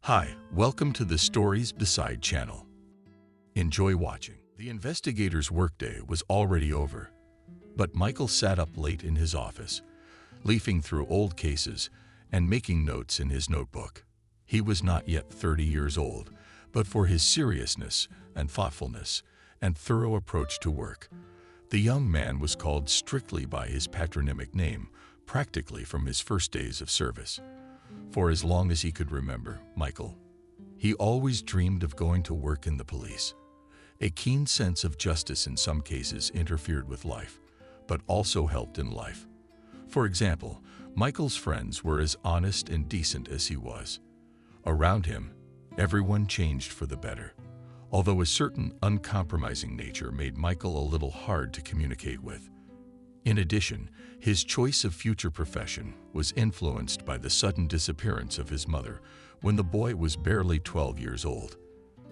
Hi, welcome to the Stories Beside channel. Enjoy watching. The investigator's workday was already over, but Michael sat up late in his office, leafing through old cases and making notes in his notebook. He was not yet 30 years old, but for his seriousness and thoughtfulness and thorough approach to work, the young man was called strictly by his patronymic name, practically from his first days of service. For as long as he could remember, Michael. He always dreamed of going to work in the police. A keen sense of justice in some cases interfered with life, but also helped in life. For example, Michael's friends were as honest and decent as he was. Around him, everyone changed for the better, although a certain uncompromising nature made Michael a little hard to communicate with. In addition, his choice of future profession was influenced by the sudden disappearance of his mother when the boy was barely 12 years old.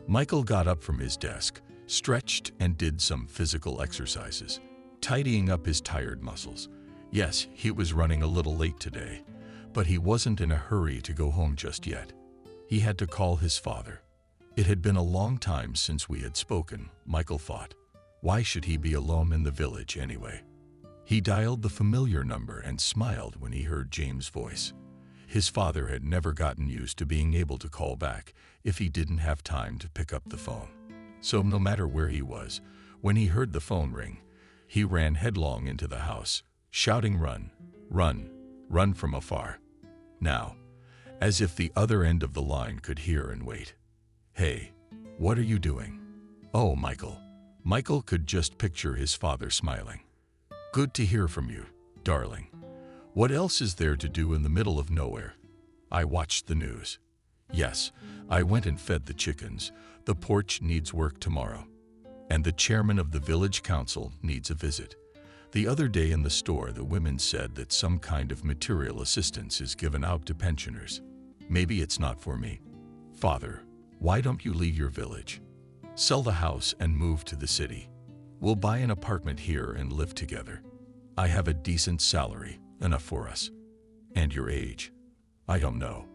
Michael got up from his desk, stretched, and did some physical exercises, tidying up his tired muscles. Yes, he was running a little late today, but he wasn't in a hurry to go home just yet. He had to call his father. It had been a long time since we had spoken, Michael thought. Why should he be alone in the village anyway? He dialed the familiar number and smiled when he heard James' voice. His father had never gotten used to being able to call back if he didn't have time to pick up the phone. So no matter where he was, when he heard the phone ring, he ran headlong into the house, shouting, "Run, run, run," from afar. Now, as if the other end of the line could hear and wait. "Hey, what are you doing?" "Oh, Michael." Michael could just picture his father smiling. "Good to hear from you, darling. What else is there to do in the middle of nowhere?" "I watched the news." "Yes, I went and fed the chickens. The porch needs work tomorrow. And the chairman of the village council needs a visit. The other day in the store, the women said that some kind of material assistance is given out to pensioners. Maybe it's not for me." "Father, why don't you leave your village? Sell the house and move to the city. We'll buy an apartment here and live together. I have a decent salary, enough for us." "And your age?" "I don't know.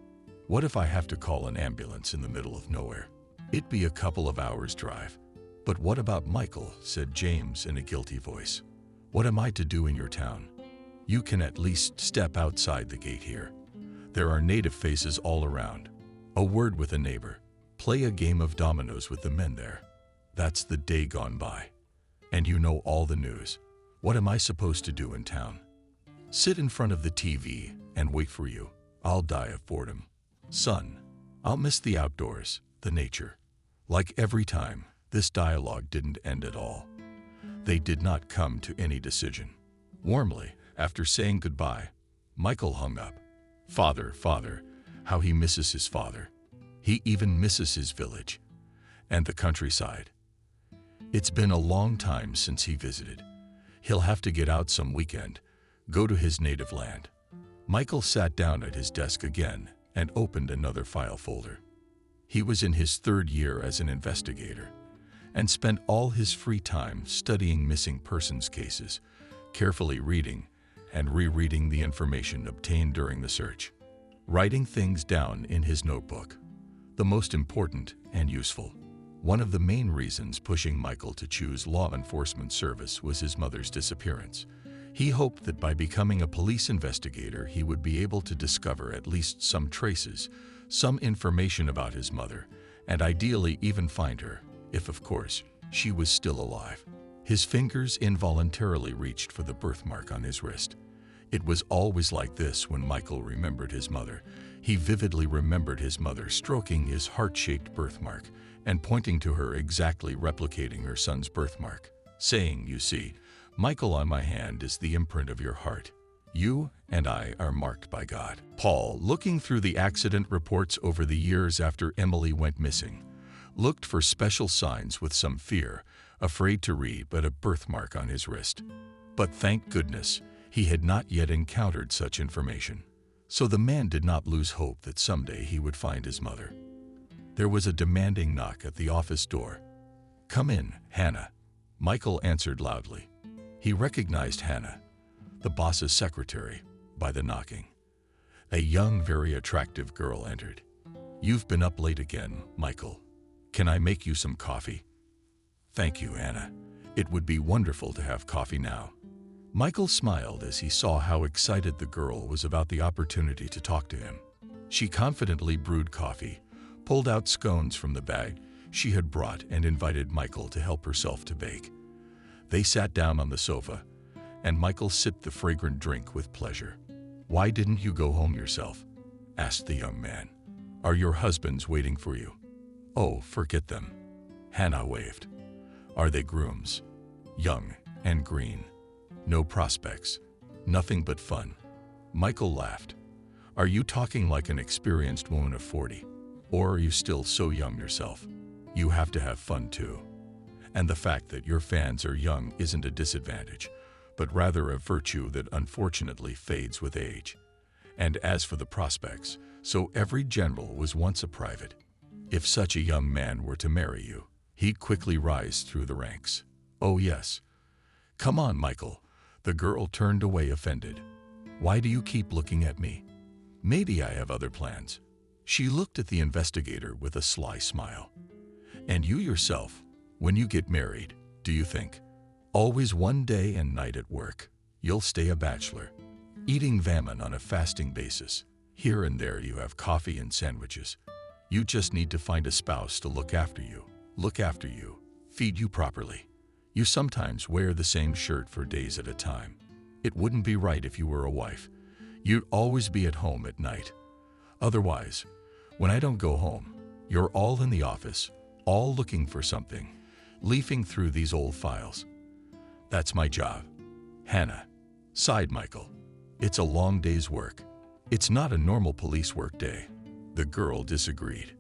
What if I have to call an ambulance in the middle of nowhere? It'd be a couple of hours' drive." "But what about Michael?" said James in a guilty voice. "What am I to do in your town? You can at least step outside the gate here. There are native faces all around. A word with a neighbor. Play a game of dominoes with the men there. That's the day gone by. And you know all the news. What am I supposed to do in town? Sit in front of the TV and wait for you. I'll die of boredom. Son, I'll miss the outdoors, the nature." Like every time, this dialogue didn't end at all. They did not come to any decision. Warmly, after saying goodbye, Michael hung up. Father, how he misses his father. He even misses his village and the countryside. It's been a long time since he visited. He'll have to get out some weekend, go to his native land. Michael sat down at his desk again and opened another file folder. He was in his third year as an investigator and spent all his free time studying missing persons cases, carefully reading and rereading the information obtained during the search, writing things down in his notebook, the most important and useful. One of the main reasons pushing Michael to choose law enforcement service was his mother's disappearance. He hoped that by becoming a police investigator, he would be able to discover at least some traces, some information about his mother, and ideally even find her, if of course, she was still alive. His fingers involuntarily reached for the birthmark on his wrist. It was always like this when Michael remembered his mother. He vividly remembered his mother stroking his heart-shaped birthmark and pointing to her, exactly replicating her son's birthmark, saying, "You see, Michael, on my hand is the imprint of your heart. You and I are marked by God." Paul, looking through the accident reports over the years after Emily went missing, looked for special signs with some fear, afraid to read but a birthmark on his wrist. But thank goodness, he had not yet encountered such information. So the man did not lose hope that someday he would find his mother. There was a demanding knock at the office door. "Come in, Hannah." Michael answered loudly. He recognized Hannah, the boss's secretary, by the knocking. A young, very attractive girl entered. You've been up late again, Michael. Can I make you some coffee? Thank you, Hannah. It would be wonderful to have coffee now. Michael smiled as he saw how excited the girl was about the opportunity to talk to him. She confidently brewed coffee, pulled out scones from the bag she had brought, and invited Michael to help herself to bake. They sat down on the sofa, and Michael sipped the fragrant drink with pleasure. "Why didn't you go home yourself?" asked the young man. "Are your husbands waiting for you?" "Oh, forget them." Hannah waved. "Are they grooms? Young and green. No prospects. Nothing but fun." Michael laughed. "Are you talking like an experienced woman of 40? Or are you still so young yourself? You have to have fun too. And the fact that your fans are young isn't a disadvantage, but rather a virtue that unfortunately fades with age. And as for the prospects, so every general was once a private. If such a young man were to marry you, he'd quickly rise through the ranks." "Oh yes." "Come on, Michael." The girl turned away offended. "Why do you keep looking at me? Maybe I have other plans." She looked at the investigator with a sly smile. "And you yourself, when you get married, do you think? Always one day and night at work. You'll stay a bachelor, eating ramen on a fasting basis. Here and there you have coffee and sandwiches. You just need to find a spouse to look after you, feed you properly. You sometimes wear the same shirt for days at a time. It wouldn't be right if you were a wife. You'd always be at home at night. Otherwise, when I don't go home, you're all in the office, all looking for something, leafing through these old files. That's my job." "Hannah," sighed Michael, "it's a long day's work. It's not a normal police work day." The girl disagreed.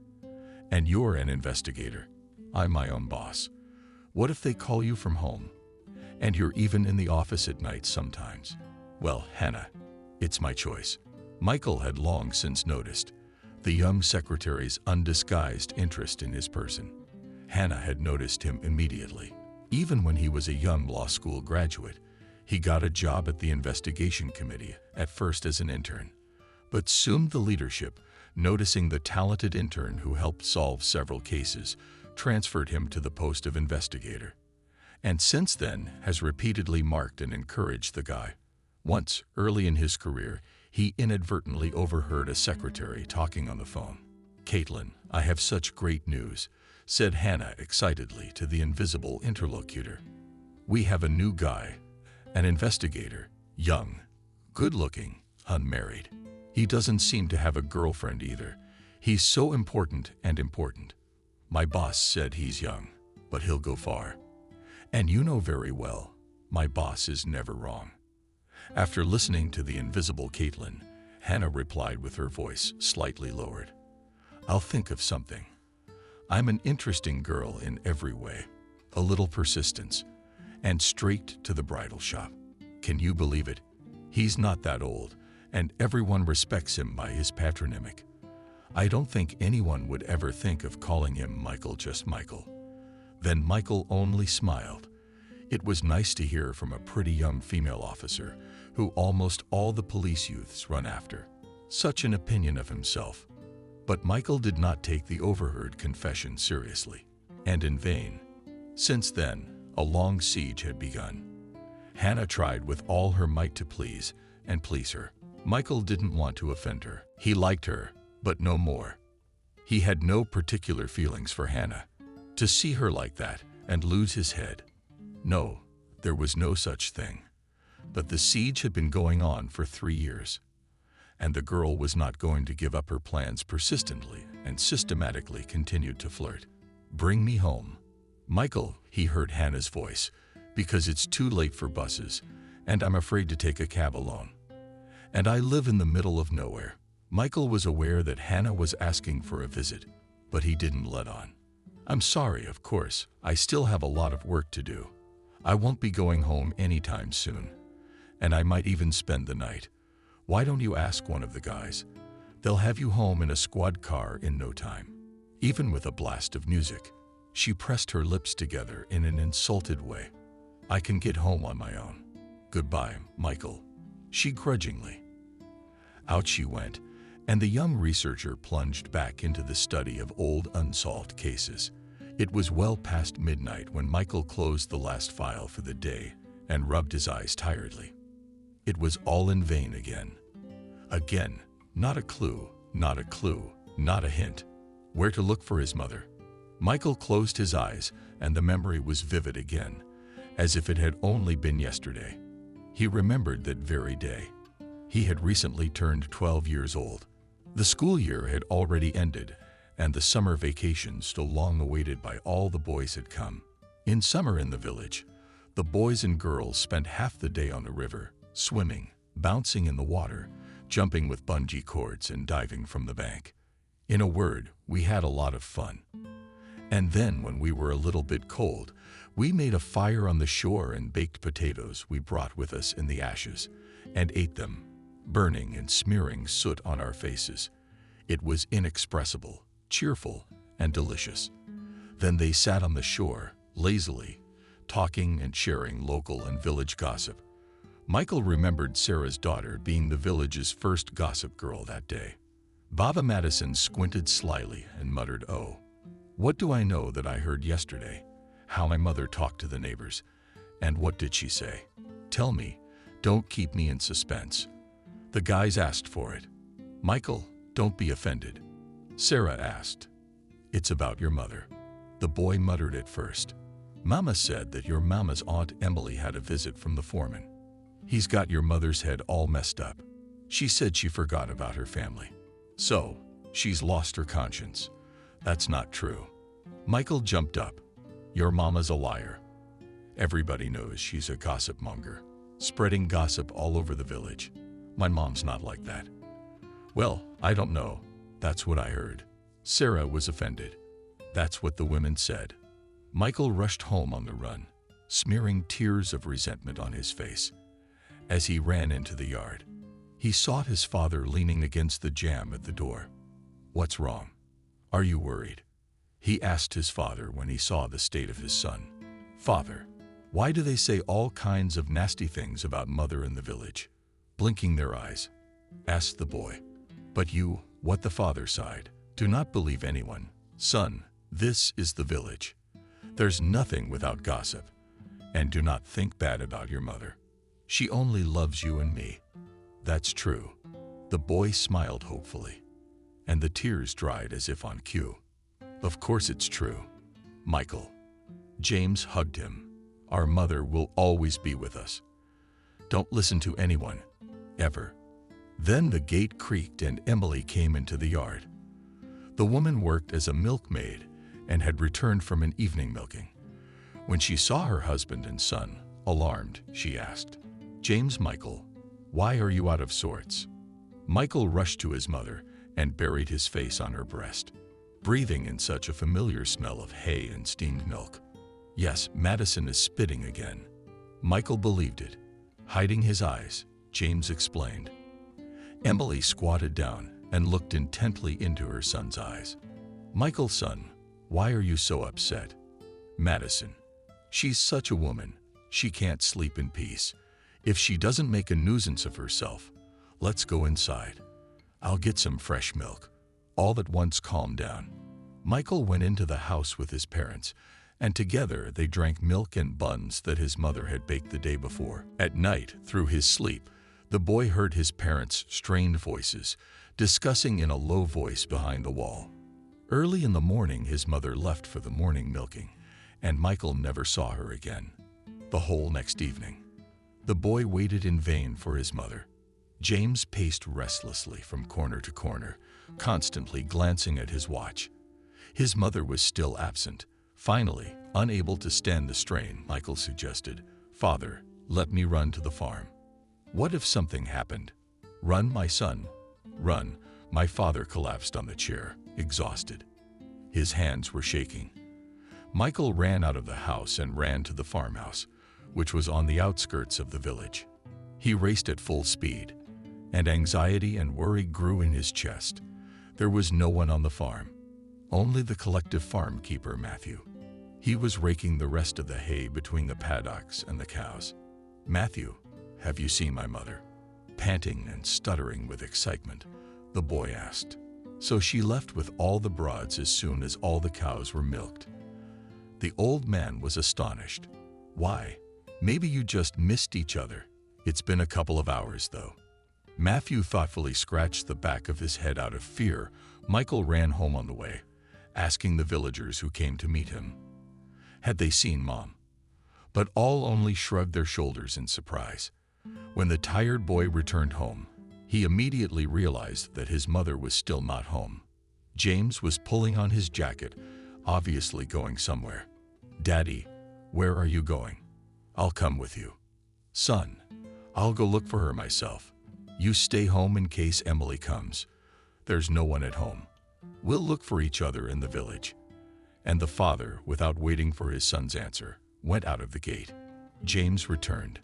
"And you're an investigator. I'm my own boss. What if they call you from home? And you're even in the office at night sometimes." "Well, Hannah, it's my choice." Michael had long since noticed the young secretary's undisguised interest in his person. Hannah had noticed him immediately. Even when he was a young law school graduate, he got a job at the investigation committee, at first as an intern. But soon the leadership, noticing the talented intern who helped solve several cases, transferred him to the post of investigator. And since then has repeatedly marked and encouraged the guy. Once, early in his career, he inadvertently overheard a secretary talking on the phone. "Caitlin, I have such great news," said Hannah excitedly to the invisible interlocutor. "We have a new guy, an investigator, young, good-looking, unmarried. He doesn't seem to have a girlfriend either. He's so important and important. My boss said he's young, but he'll go far. And you know very well, my boss is never wrong." After listening to the invisible Caitlin, Hannah replied with her voice slightly lowered. "I'll think of something. I'm an interesting girl in every way, a little persistence, and straight to the bridal shop. Can you believe it? He's not that old, and everyone respects him by his patronymic. I don't think anyone would ever think of calling him Michael, just Michael." Then Michael only smiled. It was nice to hear from a pretty young female officer who almost all the police youths run after. Such an opinion of himself. But Michael did not take the overheard confession seriously, and in vain. Since then, a long siege had begun. Hannah tried with all her might to please her. Michael didn't want to offend her. He liked her, but no more. He had no particular feelings for Hannah. To see her like that and lose his head. No, there was no such thing. But the siege had been going on for 3 years. And the girl was not going to give up her plans, persistently and systematically continued to flirt. "Bring me home." "Michael," he heard Hannah's voice, "because it's too late for buses, and I'm afraid to take a cab alone. And I live in the middle of nowhere." Michael was aware that Hannah was asking for a visit, but he didn't let on. "I'm sorry, of course. I still have a lot of work to do. I won't be going home anytime soon, and I might even spend the night. Why don't you ask one of the guys? They'll have you home in a squad car in no time, even with a blast of music." She pressed her lips together in an insulted way. "I can get home on my own. Goodbye, Michael," she grudgingly. Out she went, and the young researcher plunged back into the study of old unsolved cases. It was well past midnight when Michael closed the last file for the day and rubbed his eyes tiredly. It was all in vain again. Again, not a clue, not a clue, not a hint. Where to look for his mother? Michael closed his eyes, and the memory was vivid again, as if it had only been yesterday. He remembered that very day. He had recently turned 12 years old. The school year had already ended, and the summer vacation, so long awaited by all the boys, had come. In summer in the village, the boys and girls spent half the day on the river, swimming, bouncing in the water, jumping with bungee cords, and diving from the bank. In a word, we had a lot of fun. And then, when we were a little bit cold, we made a fire on the shore and baked potatoes we brought with us in the ashes, and ate them, burning and smearing soot on our faces. It was inexpressible, cheerful, and delicious. Then they sat on the shore, lazily, talking and sharing local and village gossip. Michael remembered Sarah's daughter being the village's first gossip girl that day. Baba Madison squinted slyly and muttered, "Oh, what do I know that I heard yesterday? How my mother talked to the neighbors. And what did she say? Tell me, don't keep me in suspense." The guys asked for it. "Michael, don't be offended." Sarah asked. "It's about your mother." The boy muttered at first. "Mama said that your mama's Aunt Emily had a visit from the foreman. He's got your mother's head all messed up. She said she forgot about her family. So, she's lost her conscience." "That's not true." Michael jumped up. "Your mama's a liar. Everybody knows she's a gossip monger, spreading gossip all over the village. My mom's not like that." "Well, I don't know. That's what I heard." Sarah was offended. "That's what the women said." Michael rushed home on the run, smearing tears of resentment on his face. As he ran into the yard, he saw his father leaning against the jamb at the door. "What's wrong? Are you worried?" he asked his father when he saw the state of his son. "Father, why do they say all kinds of nasty things about mother in the village?" Blinking their eyes, asked the boy. "But you," what the father sighed, "do not believe anyone. Son, this is the village. There's nothing without gossip. And do not think bad about your mother. She only loves you and me." "That's true." The boy smiled hopefully, and the tears dried as if on cue. "Of course it's true, Michael." James hugged him. "Our mother will always be with us. Don't listen to anyone, ever." Then the gate creaked and Emily came into the yard. The woman worked as a milkmaid and had returned from an evening milking. When she saw her husband and son, alarmed, she asked, "James, Michael, why are you out of sorts?" Michael rushed to his mother and buried his face on her breast, breathing in such a familiar smell of hay and steamed milk. "Yes, Madison is spitting again." Michael believed it. Hiding his eyes, James explained. Emily squatted down and looked intently into her son's eyes. "Michael, son, why are you so upset?" "Madison. She's such a woman. She can't sleep in peace. If she doesn't make a nuisance of herself, let's go inside. I'll get some fresh milk." All at once calmed down. Michael went into the house with his parents, and together they drank milk and buns that his mother had baked the day before. At night, through his sleep, the boy heard his parents' strained voices, discussing in a low voice behind the wall. Early in the morning, his mother left for the morning milking, and Michael never saw her again. The whole next evening, the boy waited in vain for his mother. James paced restlessly from corner to corner, constantly glancing at his watch. His mother was still absent. Finally, unable to stand the strain, Michael suggested, "Father, let me run to the farm." "What if something happened?" "Run, my son, run." My father collapsed on the chair, exhausted. His hands were shaking. Michael ran out of the house and ran to the farmhouse, which was on the outskirts of the village. He raced at full speed, and anxiety and worry grew in his chest. There was no one on the farm, only the collective farm keeper, Matthew. He was raking the rest of the hay between the paddocks and the cows. "Matthew, have you seen my mother?" Panting and stuttering with excitement, the boy asked. So she left with all the broads as soon as all the cows were milked. The old man was astonished. Why? Maybe you just missed each other. It's been a couple of hours, though. Matthew thoughtfully scratched the back of his head out of fear. Michael ran home on the way, asking the villagers who came to meet him. Had they seen Mom? But all only shrugged their shoulders in surprise. When the tired boy returned home, he immediately realized that his mother was still not home. James was pulling on his jacket, obviously going somewhere. "Daddy, where are you going?" "I'll come with you." "Son, I'll go look for her myself. You stay home in case Emily comes. There's no one at home. We'll look for each other in the village." And the father, without waiting for his son's answer, went out of the gate. James returned,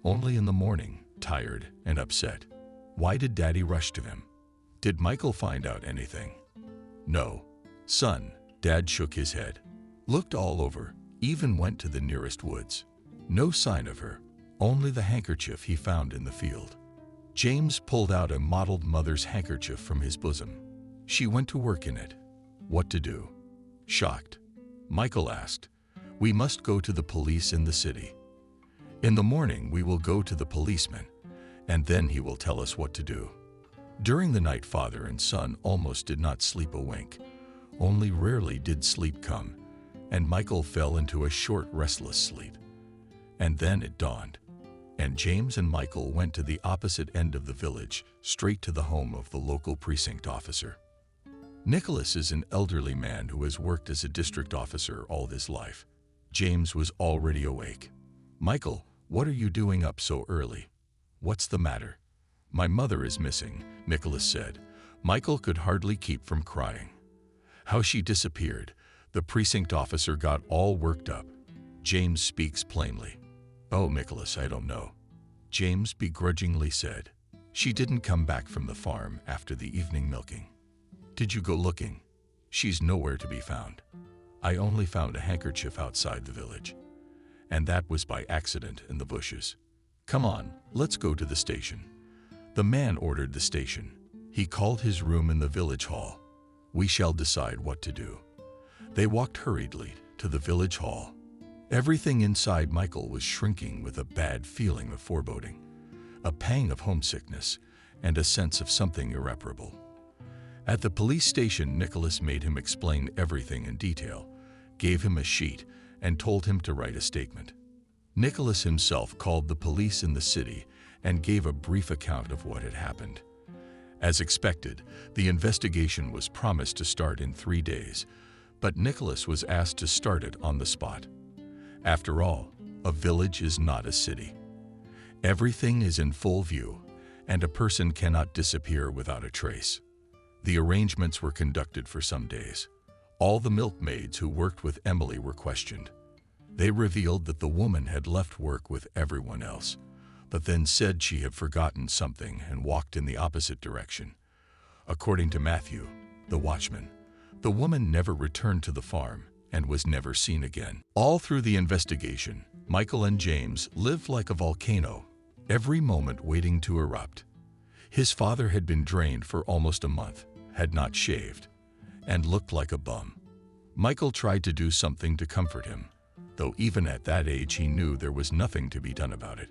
only in the morning, tired and upset. Why did Daddy rush to him? Did Michael find out anything? "No, son," Dad shook his head. Looked all over, even went to the nearest woods. No sign of her, only the handkerchief he found in the field. James pulled out a mottled mother's handkerchief from his bosom. She went to work in it. What to do? Shocked, Michael asked, "We must go to the police in the city. In the morning we will go to the policeman, and then he will tell us what to do." During the night, father and son almost did not sleep a wink. Only rarely did sleep come, and Michael fell into a short, restless sleep. And then it dawned, and James and Michael went to the opposite end of the village, straight to the home of the local precinct officer. Nicholas is an elderly man who has worked as a district officer all his life. James was already awake. "Michael, what are you doing up so early? What's the matter?" "My mother is missing," Nicholas said. Michael could hardly keep from crying. How she disappeared. The precinct officer got all worked up. James speaks plainly. "Oh, Nicholas, I don't know," James begrudgingly said. "She didn't come back from the farm after the evening milking." "Did you go looking?" "She's nowhere to be found. I only found a handkerchief outside the village. And that was by accident in the bushes." "Come on, let's go to the station." The man ordered the station. He called his room in the village hall. "We shall decide what to do." They walked hurriedly to the village hall. Everything inside Michael was shrinking with a bad feeling of foreboding, a pang of homesickness, and a sense of something irreparable. At the police station, Nicholas made him explain everything in detail, gave him a sheet, and told him to write a statement. Nicholas himself called the police in the city and gave a brief account of what had happened. As expected, the investigation was promised to start in 3 days, but Nicholas was asked to start it on the spot. After all, a village is not a city. Everything is in full view, and a person cannot disappear without a trace. The arrangements were conducted for some days. All the milkmaids who worked with Emily were questioned. They revealed that the woman had left work with everyone else, but then said she had forgotten something and walked in the opposite direction. According to Matthew, the watchman, the woman never returned to the farm and was never seen again. All through the investigation, Michael and James lived like a volcano, every moment waiting to erupt. His father had been drained for almost a month, had not shaved, and looked like a bum. Michael tried to do something to comfort him, though even at that age he knew there was nothing to be done about it.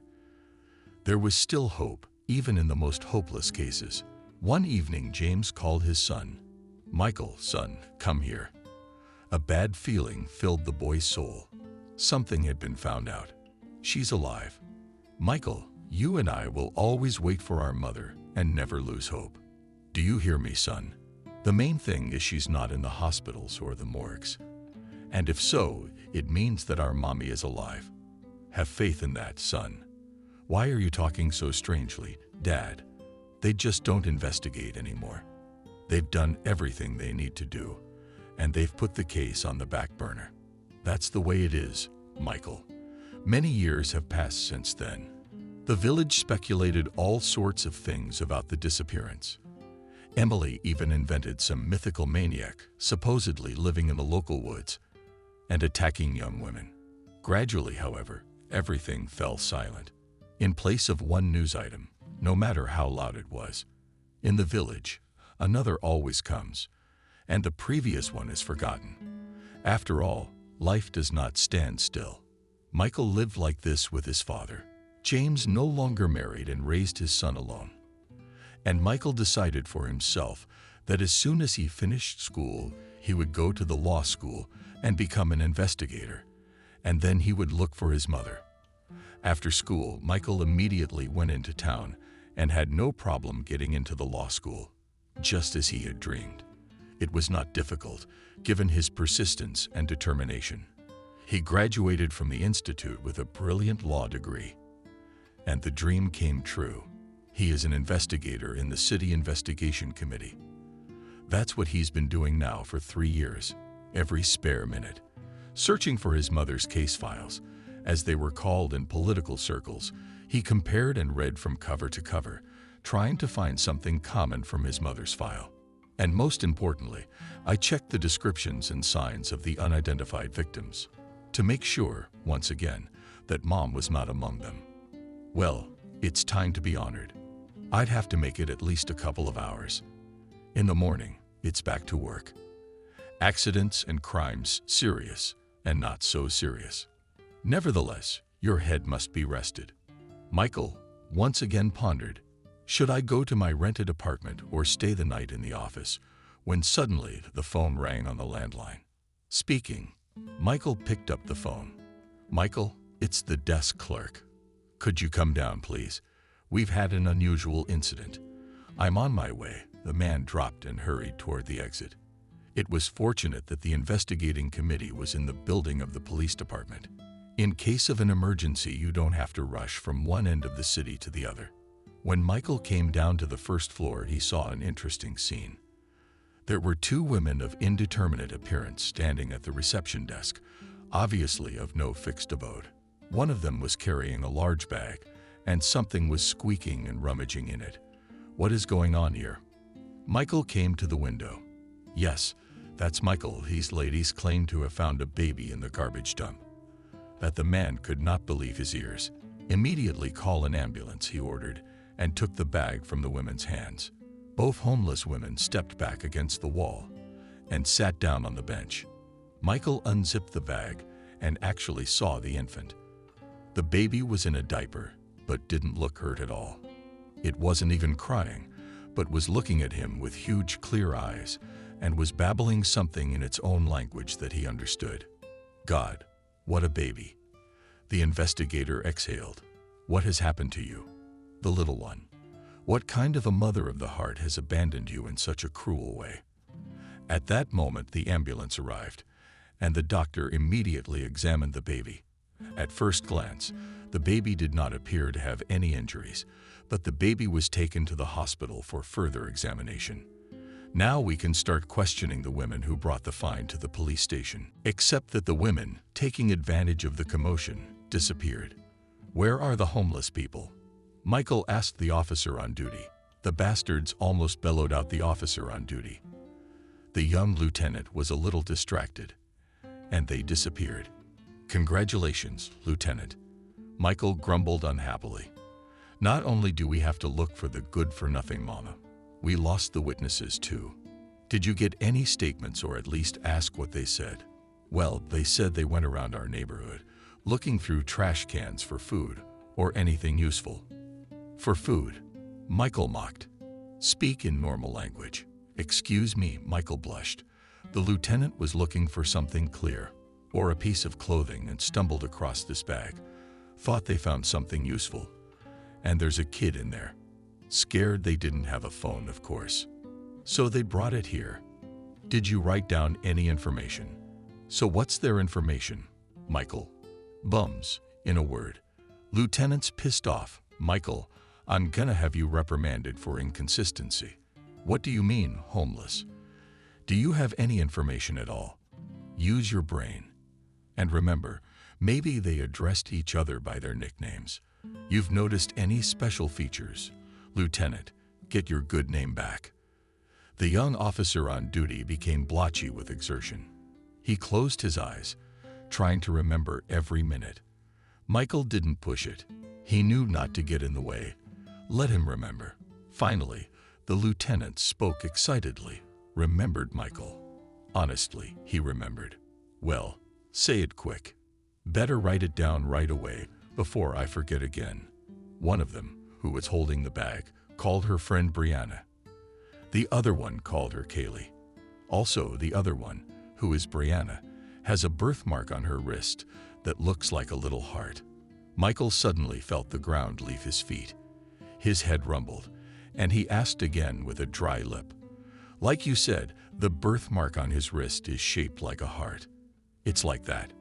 There was still hope, even in the most hopeless cases. One evening, James called his son. "Michael, son, come here." A bad feeling filled the boy's soul. Something had been found out. "She's alive. Michael, you and I will always wait for our mother and never lose hope. Do you hear me, son? The main thing is she's not in the hospitals or the morgues. And if so, it means that our mommy is alive. Have faith in that, son." "Why are you talking so strangely, Dad? They just don't investigate anymore. They've done everything they need to do, and they've put the case on the back burner. That's the way it is, Michael. Many years have passed since then." The village speculated all sorts of things about the disappearance. Emily even invented some mythical maniac, supposedly living in the local woods and attacking young women. Gradually, however, everything fell silent. In place of one news item, no matter how loud it was, in the village, another always comes, and the previous one is forgotten. After all, life does not stand still. Michael lived like this with his father. James no longer married and raised his son alone. And Michael decided for himself that as soon as he finished school, he would go to the law school and become an investigator, and then he would look for his mother. After school, Michael immediately went into town and had no problem getting into the law school, just as he had dreamed. It was not difficult, given his persistence and determination. He graduated from the institute with a brilliant law degree. And the dream came true. He is an investigator in the City Investigation Committee. That's what he's been doing now for 3 years, every spare minute, searching for his mother's case files. As they were called in political circles, he compared and read from cover to cover, trying to find something common from his mother's file. And most importantly, I checked the descriptions and signs of the unidentified victims to make sure, once again, that Mom was not among them. Well, it's time to be honored. I'd have to make it at least a couple of hours. In the morning, it's back to work. Accidents and crimes, serious and not so serious. Nevertheless, your head must be rested. Michael once again pondered, should I go to my rented apartment or stay the night in the office, when suddenly the phone rang on the landline. Speaking, Michael picked up the phone. Michael, it's the desk clerk. Could you come down, please? We've had an unusual incident. I'm on my way. The man dropped and hurried toward the exit. It was fortunate that the investigating committee was in the building of the police department. In case of an emergency, you don't have to rush from one end of the city to the other. When Michael came down to the first floor, he saw an interesting scene. There were 2 women of indeterminate appearance standing at the reception desk, obviously of no fixed abode. One of them was carrying a large bag, and something was squeaking and rummaging in it. What is going on here? Michael came to the window. Yes, that's Michael. These ladies claimed to have found a baby in the garbage dump. That the man could not believe his ears. Immediately call an ambulance, he ordered, and took the bag from the women's hands. Both homeless women stepped back against the wall and sat down on the bench. Michael unzipped the bag and actually saw the infant. The baby was in a diaper, but didn't look hurt at all. It wasn't even crying, but was looking at him with huge clear eyes and was babbling something in its own language that he understood. God, what a baby. The investigator exhaled. What has happened to you? The little one. What kind of a mother of the heart has abandoned you in such a cruel way? At that moment, the ambulance arrived, and the doctor immediately examined the baby. At first glance, the baby did not appear to have any injuries, but the baby was taken to the hospital for further examination. Now we can start questioning the women who brought the find to the police station, except that the women, taking advantage of the commotion, disappeared. Where are the homeless people? Michael asked the officer on duty. The bastards almost bellowed out the officer on duty. The young lieutenant was a little distracted, and they disappeared. Congratulations, Lieutenant. Michael grumbled unhappily. Not only do we have to look for the good-for-nothing mama, we lost the witnesses too. Did you get any statements or at least ask what they said? Well, they said they went around our neighborhood, looking through trash cans for food or anything useful. For food, Michael mocked. Speak in normal language. Excuse me, Michael blushed. The lieutenant was looking for something clear, or a piece of clothing, and stumbled across this bag. Thought they found something useful. And there's a kid in there. Scared they didn't have a phone, of course. So they brought it here. Did you write down any information? So what's their information, Michael? Bums, in a word. Lieutenant's pissed off. Michael, I'm gonna have you reprimanded for inconsistency. What do you mean, homeless? Do you have any information at all? Use your brain. And remember, maybe they addressed each other by their nicknames. You've noticed any special features? Lieutenant, get your good name back. The young officer on duty became blotchy with exertion. He closed his eyes, trying to remember every minute. Michael didn't push it. He knew not to get in the way. Let him remember. Finally, The lieutenant spoke excitedly. Remembered Michael. Honestly, he remembered. Well, say it quick. Better write it down right away before I forget again. One of them, who was holding the bag, called her friend Brianna. The other one called her Kaylee. Also, the other one, who is Brianna, has a birthmark on her wrist that looks like a little heart. Michael suddenly felt the ground leave his feet. His head rumbled, and he asked again with a dry lip. Like you said, the birthmark on his wrist is shaped like a heart. It's like that.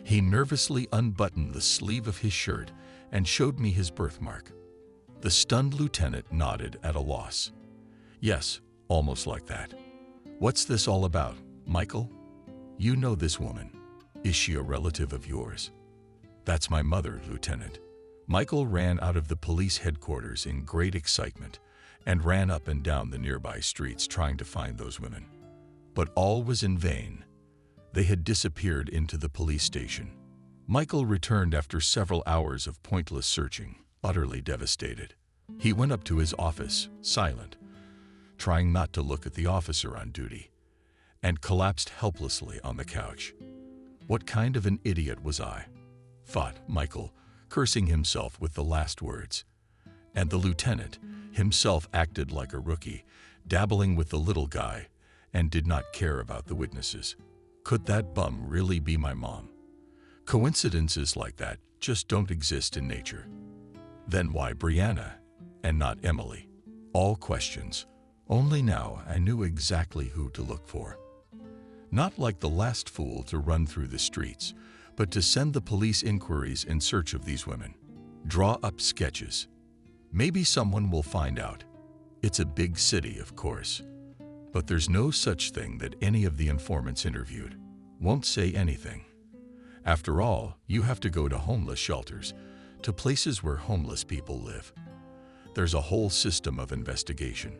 He nervously unbuttoned the sleeve of his shirt and showed me his birthmark. The stunned lieutenant nodded at a loss. Yes, almost like that. What's this all about, Michael? You know this woman. Is she a relative of yours? That's my mother, Lieutenant. Michael ran out of the police headquarters in great excitement and ran up and down the nearby streets trying to find those women. But all was in vain. They had disappeared into the police station. Michael returned after several hours of pointless searching, utterly devastated. He went up to his office, silent, trying not to look at the officer on duty, and collapsed helplessly on the couch. What kind of an idiot was I? Thought Michael, cursing himself with the last words. And the lieutenant himself acted like a rookie, dabbling with the little guy, and did not care about the witnesses. Could that bum really be my mom? Coincidences like that just don't exist in nature. Then why Brianna and not Emily? All questions. Only now I knew exactly who to look for. Not like the last fool to run through the streets, but to send the police inquiries in search of these women. Draw up sketches. Maybe someone will find out. It's a big city, of course. But there's no such thing that any of the informants interviewed won't say anything. After all, you have to go to homeless shelters, to places where homeless people live. There's a whole system of investigation.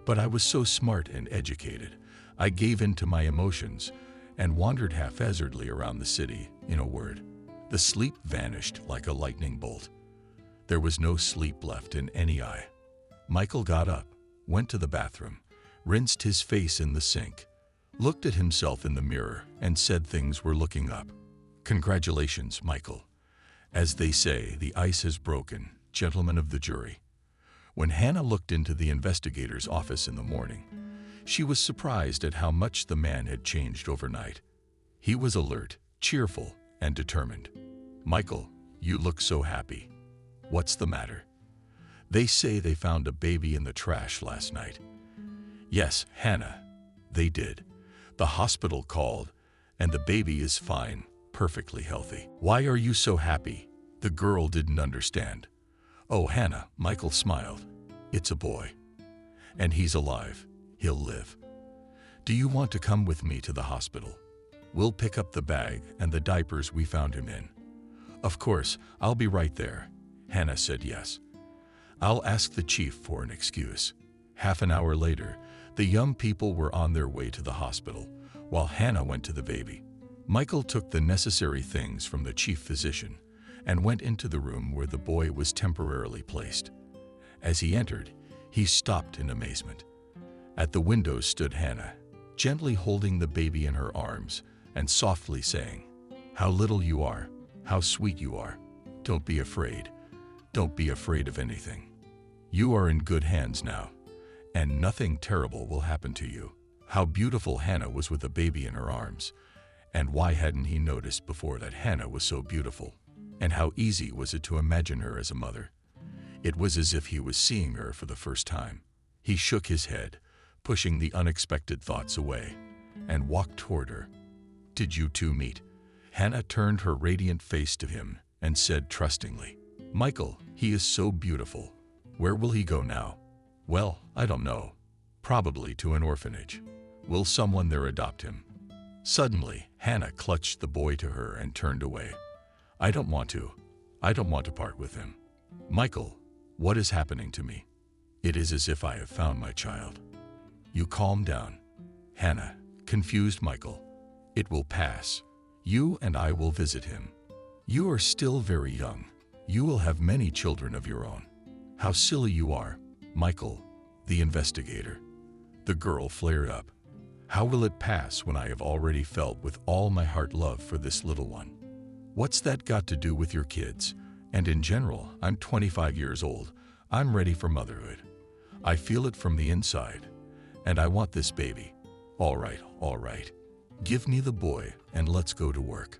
But I was so smart and educated, I gave in to my emotions and wandered haphazardly around the city. In a word, the sleep vanished like a lightning bolt. There was no sleep left in any eye. Michael got up, went to the bathroom, rinsed his face in the sink, looked at himself in the mirror, and said things were looking up. Congratulations, Michael. As they say, the ice has broken, gentlemen of the jury. When Hannah looked into the investigator's office in the morning, she was surprised at how much the man had changed overnight. He was alert, cheerful, and determined. Michael, you look so happy. What's the matter? They say they found a baby in the trash last night. Yes, Hannah, they did. The hospital called, and the baby is fine, perfectly healthy. Why are you so happy? The girl didn't understand. Oh, Hannah, Michael smiled. It's a boy. And he's alive. He'll live. Do you want to come with me to the hospital? We'll pick up the bag and the diapers we found him in. Of course, I'll be right there. Hannah said yes. I'll ask the chief for an excuse. Half an hour later, the young people were on their way to the hospital, while Hannah went to the baby. Michael took the necessary things from the chief physician and went into the room where the boy was temporarily placed. As he entered, he stopped in amazement. At the window stood Hannah, gently holding the baby in her arms and softly saying, "How little you are, how sweet you are. Don't be afraid. Don't be afraid of anything. You are in good hands now, and nothing terrible will happen to you." How beautiful Hannah was with a baby in her arms, and why hadn't he noticed before that Hannah was so beautiful? And how easy was it to imagine her as a mother? It was as if he was seeing her for the first time. He shook his head, pushing the unexpected thoughts away, and walked toward her. "Did you two meet?" Hannah turned her radiant face to him and said trustingly, "Michael, he is so beautiful. Where will he go now?" "Well, I don't know. Probably to an orphanage. Will someone there adopt him?" Suddenly, Hannah clutched the boy to her and turned away. I don't want to part with him. Michael, what is happening to me? It is as if I have found my child." "You calm down." Hannah confused Michael. "It will pass. You and I will visit him. You are still very young. You will have many children of your own." "How silly you are, Michael. The investigator. The girl flared up. How will it pass when I have already felt with all my heart love for this little one? What's that got to do with your kids? And in general, I'm 25 years old. I'm ready for motherhood. I feel it from the inside. And I want this baby. All right. Give me the boy and let's go to work.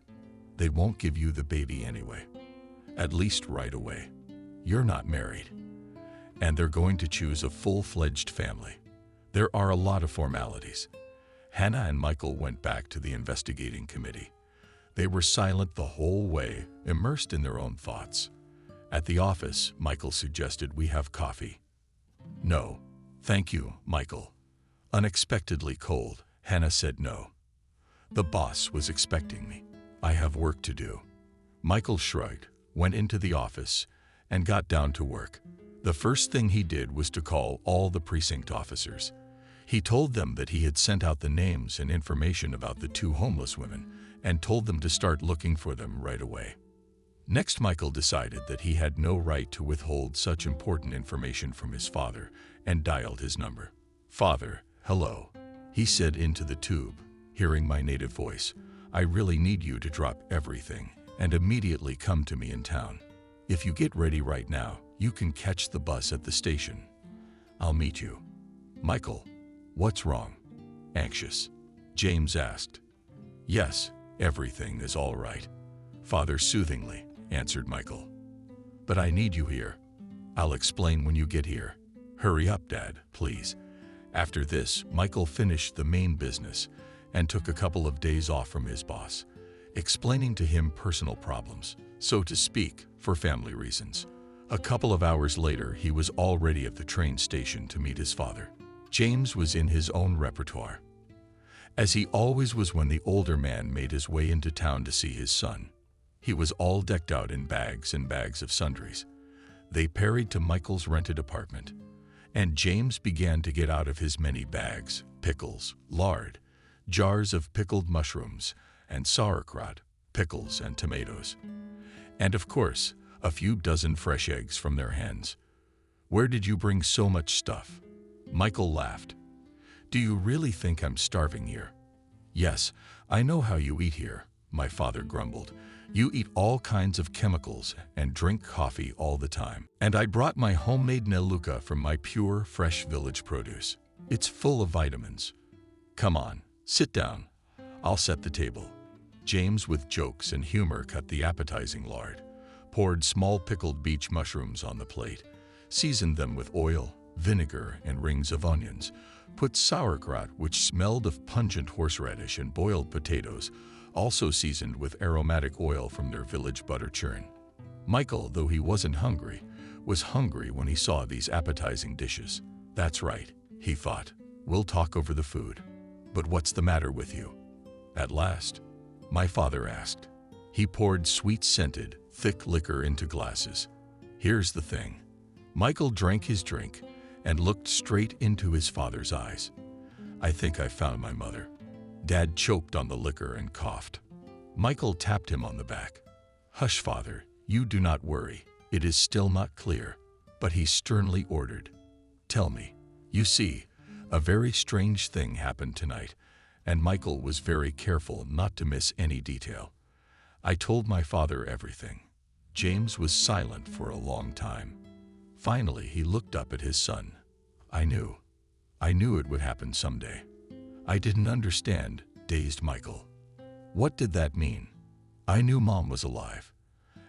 They won't give you the baby anyway. At least right away. You're not married. And they're going to choose a full-fledged family. There are a lot of formalities. Hannah and Michael went back to the investigating committee. They were silent the whole way, immersed in their own thoughts. At the office, Michael suggested we have coffee. No, thank you, Michael. Unexpectedly cold, Hannah said no. The boss was expecting me. I have work to do. Michael shrugged, went into the office, and got down to work. The first thing he did was to call all the precinct officers. He told them that he had sent out the names and information about the 2 homeless women and told them to start looking for them right away. Next, Michael decided that he had no right to withhold such important information from his father and dialed his number. "Father, hello," he said into the tube. Hearing my native voice, "I really need you to drop everything and immediately come to me in town. If you get ready right now, you can catch the bus at the station. I'll meet you." "Michael, what's wrong?" Anxious, James asked. "Yes, everything is all right," Father soothingly answered Michael. "But I need you here. I'll explain when you get here. Hurry up, Dad, please." After this, Michael finished the main business and took a couple of days off from his boss, explaining to him personal problems, so to speak, for family reasons. A couple of hours later, he was already at the train station to meet his father. James was in his own repertoire, as he always was when the older man made his way into town to see his son. He was all decked out in bags and bags of sundries. They parried to Michael's rented apartment, and James began to get out of his many bags, pickles, lard, jars of pickled mushrooms, and sauerkraut, pickles and tomatoes. And of course, a few dozen fresh eggs from their hens. "Where did you bring so much stuff?" Michael laughed. "Do you really think I'm starving here?" "Yes, I know how you eat here," my father grumbled. "You eat all kinds of chemicals and drink coffee all the time. And I brought my homemade Neluka from my pure, fresh village produce. It's full of vitamins. Come on, sit down. I'll set the table." James, with jokes and humor, cut the appetizing lard, poured small pickled beech mushrooms on the plate, seasoned them with oil, vinegar, and rings of onions, put sauerkraut, which smelled of pungent horseradish, and boiled potatoes, also seasoned with aromatic oil from their village butter churn. Michael, though he wasn't hungry, was hungry when he saw these appetizing dishes. "That's right," he thought. "We'll talk over the food. But what's the matter with you?" At last, my father asked. He poured sweet-scented, thick liquor into glasses. "Here's the thing." Michael drank his drink and looked straight into his father's eyes. "I think I found my mother." Dad choked on the liquor and coughed. Michael tapped him on the back. "Hush, father, you do not worry. It is still not clear." But he sternly ordered, "Tell me." You see, a very strange thing happened tonight, and Michael was very careful not to miss any detail. I told my father everything. James was silent for a long time. Finally, he looked up at his son. I knew it would happen someday." "I didn't understand," dazed Michael. "What did that mean?" "I knew Mom was alive,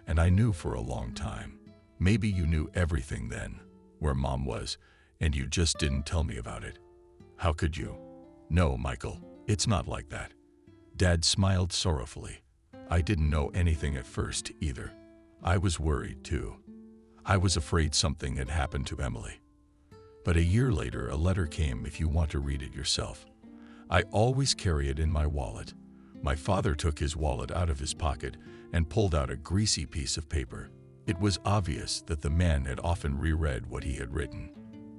and I knew for a long time. Maybe you knew everything then, where Mom was, and you just didn't tell me about it." "How could you?" "No, Michael, it's not like that." Dad smiled sorrowfully. "I didn't know anything at first either. I was worried too. I was afraid something had happened to Emily. But a year later, a letter came, if you want to read it yourself. I always carry it in my wallet." My father took his wallet out of his pocket and pulled out a greasy piece of paper. It was obvious that the man had often reread what he had written.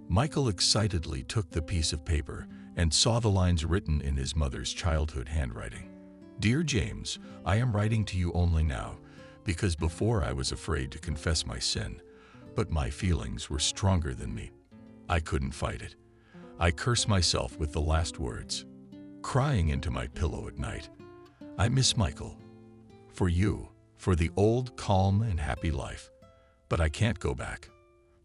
Michael excitedly took the piece of paper and saw the lines written in his mother's childhood handwriting. "Dear James, I am writing to you only now, because before I was afraid to confess my sin, but my feelings were stronger than me. I couldn't fight it. I cursed myself with the last words, crying into my pillow at night. I miss Michael. For you, for the old, calm, and happy life. But I can't go back.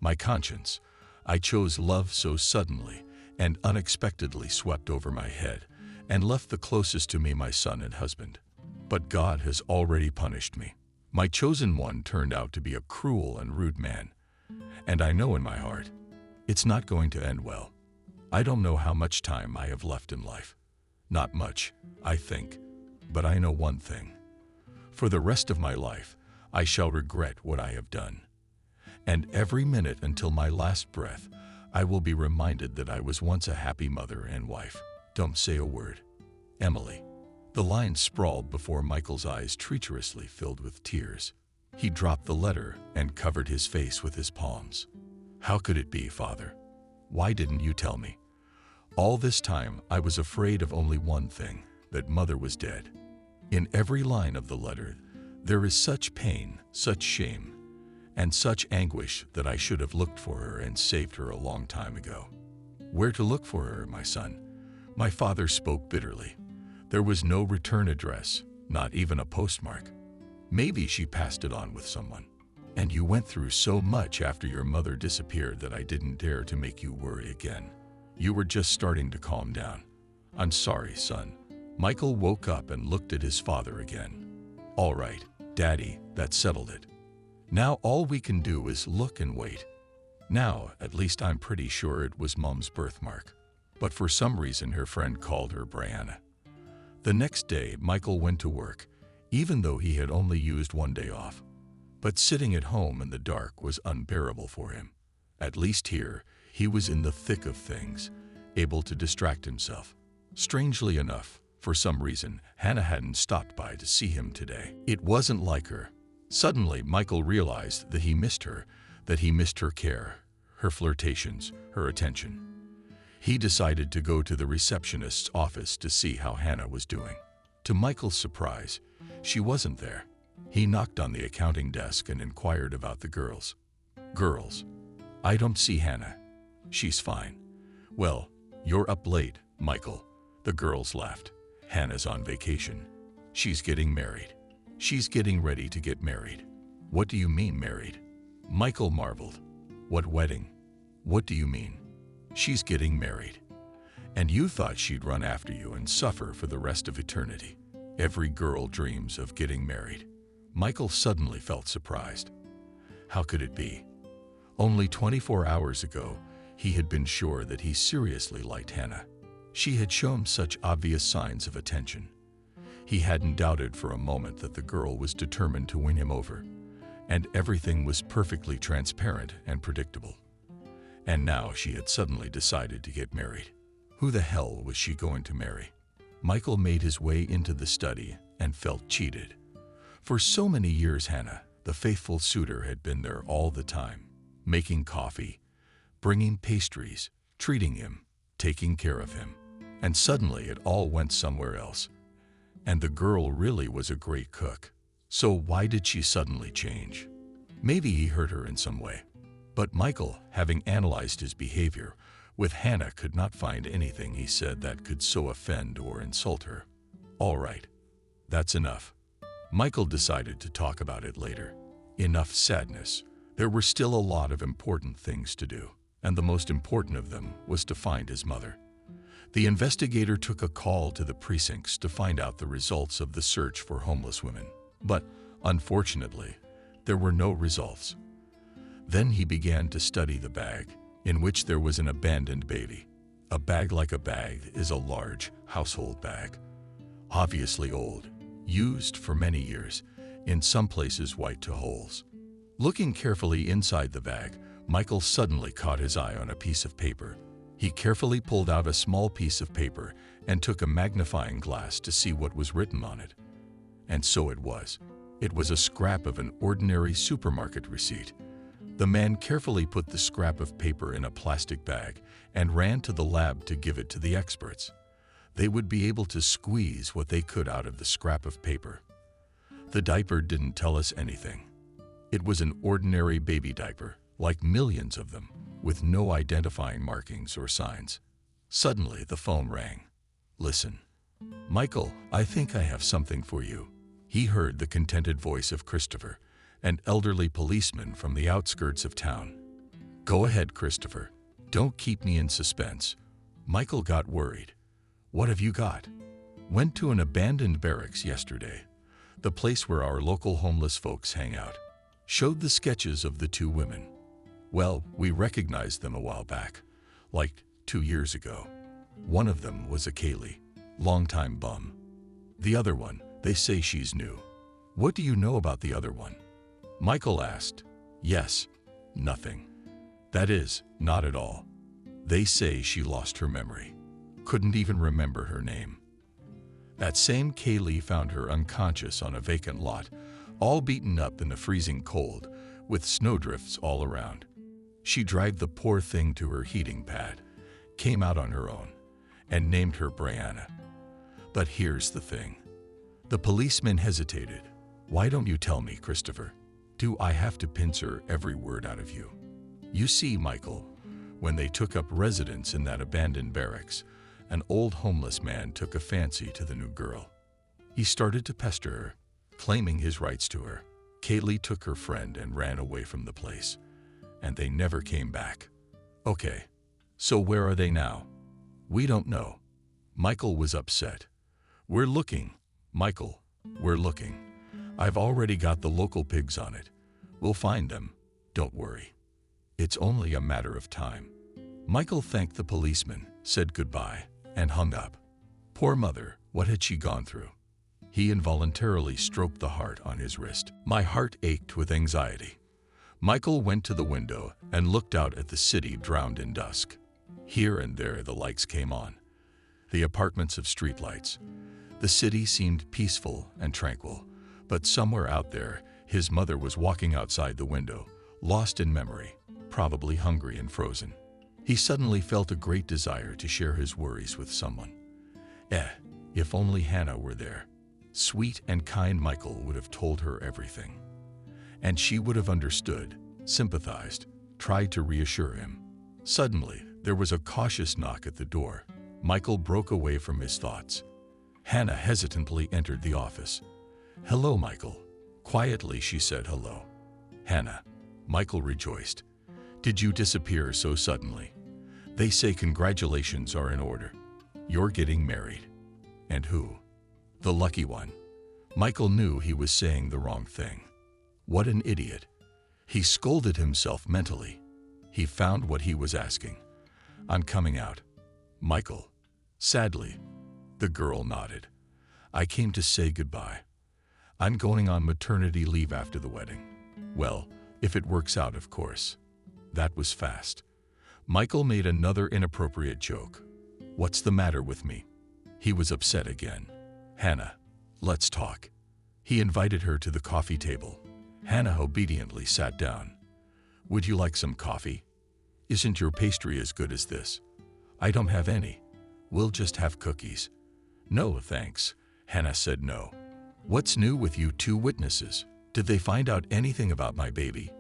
My conscience, I chose love so suddenly and unexpectedly swept over my head and left the closest to me my son and husband. But God has already punished me. My chosen one turned out to be a cruel and rude man. And I know in my heart, it's not going to end well. I don't know how much time I have left in life. Not much, I think. But I know one thing. For the rest of my life, I shall regret what I have done. And every minute until my last breath, I will be reminded that I was once a happy mother and wife. Don't say a word. Emily. The line sprawled before Michael's eyes, treacherously filled with tears. He dropped the letter and covered his face with his palms. How could it be, Father? Why didn't you tell me? All this time, I was afraid of only one thing, that Mother was dead. In every line of the letter, there is such pain, such shame, and such anguish that I should have looked for her and saved her a long time ago. Where to look for her, my son? My father spoke bitterly. There was no return address, not even a postmark. Maybe she passed it on with someone. And you went through so much after your mother disappeared that I didn't dare to make you worry again. You were just starting to calm down. I'm sorry, son. Michael woke up and looked at his father again. All right, Daddy, that settled it. Now all we can do is look and wait. Now, at least I'm pretty sure it was Mom's birthmark. But for some reason her friend called her Brianna. The next day, Michael went to work, even though he had only used one day off. But sitting at home in the dark was unbearable for him. At least here, he was in the thick of things, able to distract himself. Strangely enough, for some reason, Hannah hadn't stopped by to see him today. It wasn't like her. Suddenly, Michael realized that he missed her care, her flirtations, her attention. He decided to go to the receptionist's office to see how Hannah was doing. To Michael's surprise, she wasn't there. He knocked on the accounting desk and inquired about the girls. Girls? I don't see Hannah. She's fine. Well, you're up late, Michael. The girls laughed. Hannah's on vacation. She's getting married. She's getting ready to get married. What do you mean married? Michael marveled. What wedding? What do you mean? She's getting married. And you thought she'd run after you and suffer for the rest of eternity. Every girl dreams of getting married. Michael suddenly felt surprised. How could it be? Only 24 hours ago, he had been sure that he seriously liked Hannah. She had shown such obvious signs of attention. He hadn't doubted for a moment that the girl was determined to win him over, and everything was perfectly transparent and predictable. And now she had suddenly decided to get married. Who the hell was she going to marry? Michael made his way into the study and felt cheated. For so many years, Hannah, the faithful suitor, had been there all the time, making coffee, bringing pastries, treating him, taking care of him. And suddenly it all went somewhere else. And the girl really was a great cook. So why did she suddenly change? Maybe he hurt her in some way. But Michael, having analyzed his behavior with Hannah, could not find anything he said that could so offend or insult her. All right, that's enough. Michael decided to talk about it later. Enough sadness. There were still a lot of important things to do, and the most important of them was to find his mother. The investigator took a call to the precincts to find out the results of the search for homeless women. But, unfortunately, there were no results. Then he began to study the bag, in which there was an abandoned baby. A bag like a bag is a large household bag, obviously old, used for many years, in some places white to holes. Looking carefully inside the bag, Michael suddenly caught his eye on a piece of paper. He carefully pulled out a small piece of paper and took a magnifying glass to see what was written on it. And so it was. It was a scrap of an ordinary supermarket receipt. The man carefully put the scrap of paper in a plastic bag and ran to the lab to give it to the experts. They would be able to squeeze what they could out of the scrap of paper. The diaper didn't tell us anything. It was an ordinary baby diaper, like millions of them, with no identifying markings or signs. Suddenly, the phone rang. "Listen, Michael, I think I have something for you." He heard the contented voice of Christopher, an elderly policeman from the outskirts of town. "Go ahead, Christopher. Don't keep me in suspense." Michael got worried. "What have you got?" "Went to an abandoned barracks yesterday, the place where our local homeless folks hang out. Showed the sketches of the two women. Well, we recognized them a while back, like 2 years ago. One of them was a Kaylee, longtime bum. The other one, they say she's new." "What do you know about the other one?" Michael asked. "Yes, nothing. That is, not at all. They say she lost her memory. Couldn't even remember her name. That same Kaylee found her unconscious on a vacant lot, all beaten up in the freezing cold, with snowdrifts all around. She dragged the poor thing to her heating pad, came out on her own, and named her Brianna. But here's the thing." The policeman hesitated. "Why don't you tell me, Christopher? Do I have to pincer every word out of you?" "You see, Michael, when they took up residence in that abandoned barracks, an old homeless man took a fancy to the new girl. He started to pester her, claiming his rights to her. Kaylee took her friend and ran away from the place, and they never came back." "Okay, so where are they now?" "We don't know." Michael was upset. "We're looking, Michael, we're looking. I've already got the local pigs on it. We'll find them, don't worry. It's only a matter of time." Michael thanked the policeman, said goodbye, and hung up. Poor mother, what had she gone through? He involuntarily stroked the heart on his wrist. My heart ached with anxiety. Michael went to the window and looked out at the city drowned in dusk. Here and there the lights came on, the apartments of streetlights. The city seemed peaceful and tranquil, but somewhere out there, his mother was walking outside the window, lost in memory, probably hungry and frozen. He suddenly felt a great desire to share his worries with someone. If only Hannah were there. Sweet and kind Michael would have told her everything. And she would have understood, sympathized, tried to reassure him. Suddenly, there was a cautious knock at the door. Michael broke away from his thoughts. Hannah hesitantly entered the office. "Hello, Michael." Quietly, she said hello. "Hannah." Michael rejoiced. "Did you disappear so suddenly? They say congratulations are in order. You're getting married." "And who?" "The lucky one." Michael knew he was saying the wrong thing. What an idiot. He scolded himself mentally. He found what he was asking. "I'm coming out." "Michael." Sadly. The girl nodded. "I came to say goodbye. I'm going on maternity leave after the wedding. Well, if it works out, of course." That was fast. Michael made another inappropriate joke. "What's the matter with me?" He was upset again. "Hannah, let's talk." He invited her to the coffee table. Hannah obediently sat down. "Would you like some coffee? Isn't your pastry as good as this?" "I don't have any. We'll just have cookies." "No, thanks." Hannah said no. "What's new with you two witnesses? Did they find out anything about my baby?"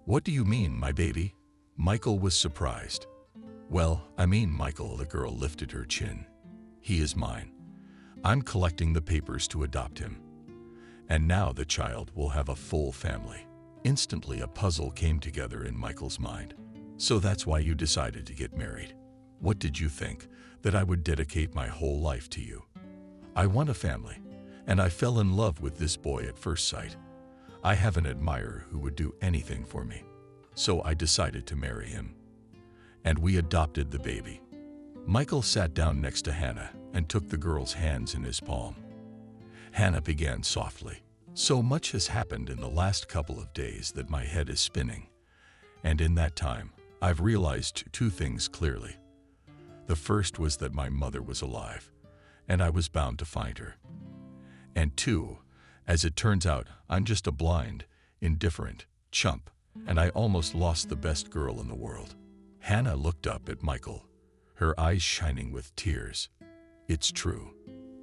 "What do you mean, my baby?" Michael was surprised. "Well, I mean, Michael," the girl lifted her chin. "He is mine. I'm collecting the papers to adopt him. And now the child will have a full family." Instantly a puzzle came together in Michael's mind. "So that's why you decided to get married. What did you think, that I would dedicate my whole life to you?" "I want a family, and I fell in love with this boy at first sight. I have an admirer who would do anything for me. So I decided to marry him. And we adopted the baby." Michael sat down next to Hannah and took the girl's hands in his palm. Hannah began softly. "So much has happened in the last couple of days that my head is spinning. And in that time, I've realized two things clearly. The first was that my mother was alive, and I was bound to find her. And two, as it turns out, I'm just a blind, indifferent chump, and I almost lost the best girl in the world." Hannah looked up at Michael, her eyes shining with tears. "It's true,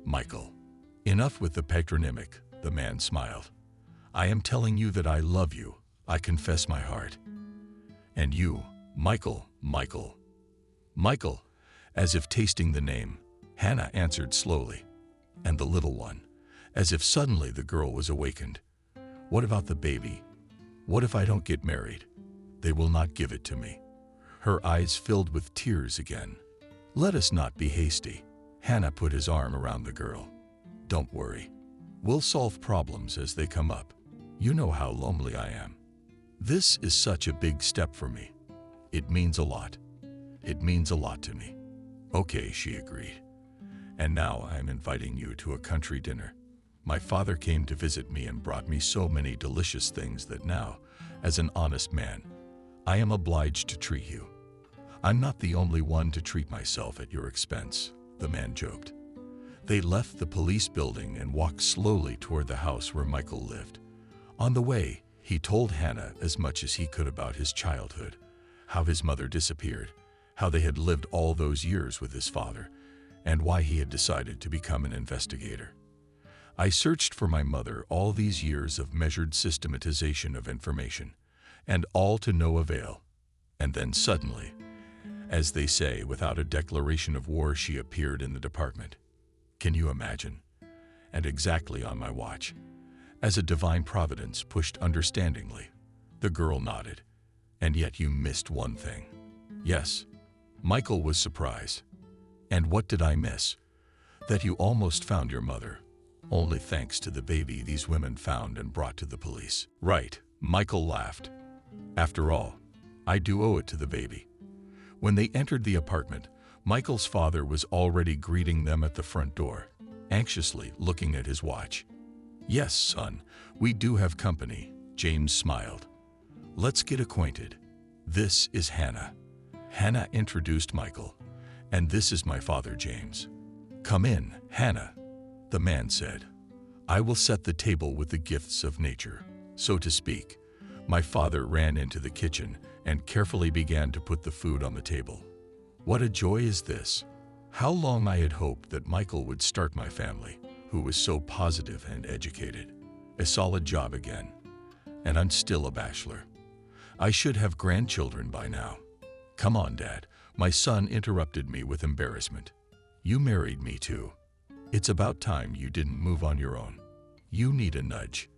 Michael." "Enough with the patronymic," the man smiled. "I am telling you that I love you. I confess my heart." And you, Michael, Michael. Michael, as if tasting the name, Hannah answered slowly. And the little one, as if suddenly the girl was awakened. What about the baby? What if I don't get married? They will not give it to me. Her eyes filled with tears again. Let us not be hasty. Hannah put his arm around the girl. Don't worry. We'll solve problems as they come up. You know how lonely I am. This is such a big step for me. It means a lot. It means a lot to me. Okay, she agreed. And now I am inviting you to a country dinner. My father came to visit me and brought me so many delicious things that now, as an honest man, I am obliged to treat you. I'm not the only one to treat myself at your expense, the man joked. They left the police building and walked slowly toward the house where Michael lived. On the way, he told Hannah as much as he could about his childhood, how his mother disappeared, how they had lived all those years with his father, and why he had decided to become an investigator. I searched for my mother all these years of measured systematization of information, and all to no avail. And then suddenly, as they say, without a declaration of war, she appeared in the department. Can you imagine? And exactly on my watch. As a divine providence pushed understandingly. The girl nodded. And yet you missed one thing. Yes. Michael was surprised. And what did I miss? That you almost found your mother. Only thanks to the baby these women found and brought to the police. Right, Michael laughed. After all, I do owe it to the baby. When they entered the apartment, Michael's father was already greeting them at the front door, anxiously looking at his watch. Yes, son, we do have company, James smiled. Let's get acquainted. This is Hannah. Hannah introduced Michael. And this is my father, James. Come in, Hannah, the man said. I will set the table with the gifts of nature, so to speak. My father ran into the kitchen and carefully began to put the food on the table. What a joy is this! How long I had hoped that Michael would start my family, who was so positive and educated. A solid job again. And I'm still a bachelor. I should have grandchildren by now. Come on, Dad, my son interrupted me with embarrassment. You married me too. It's about time you didn't move on your own. You need a nudge.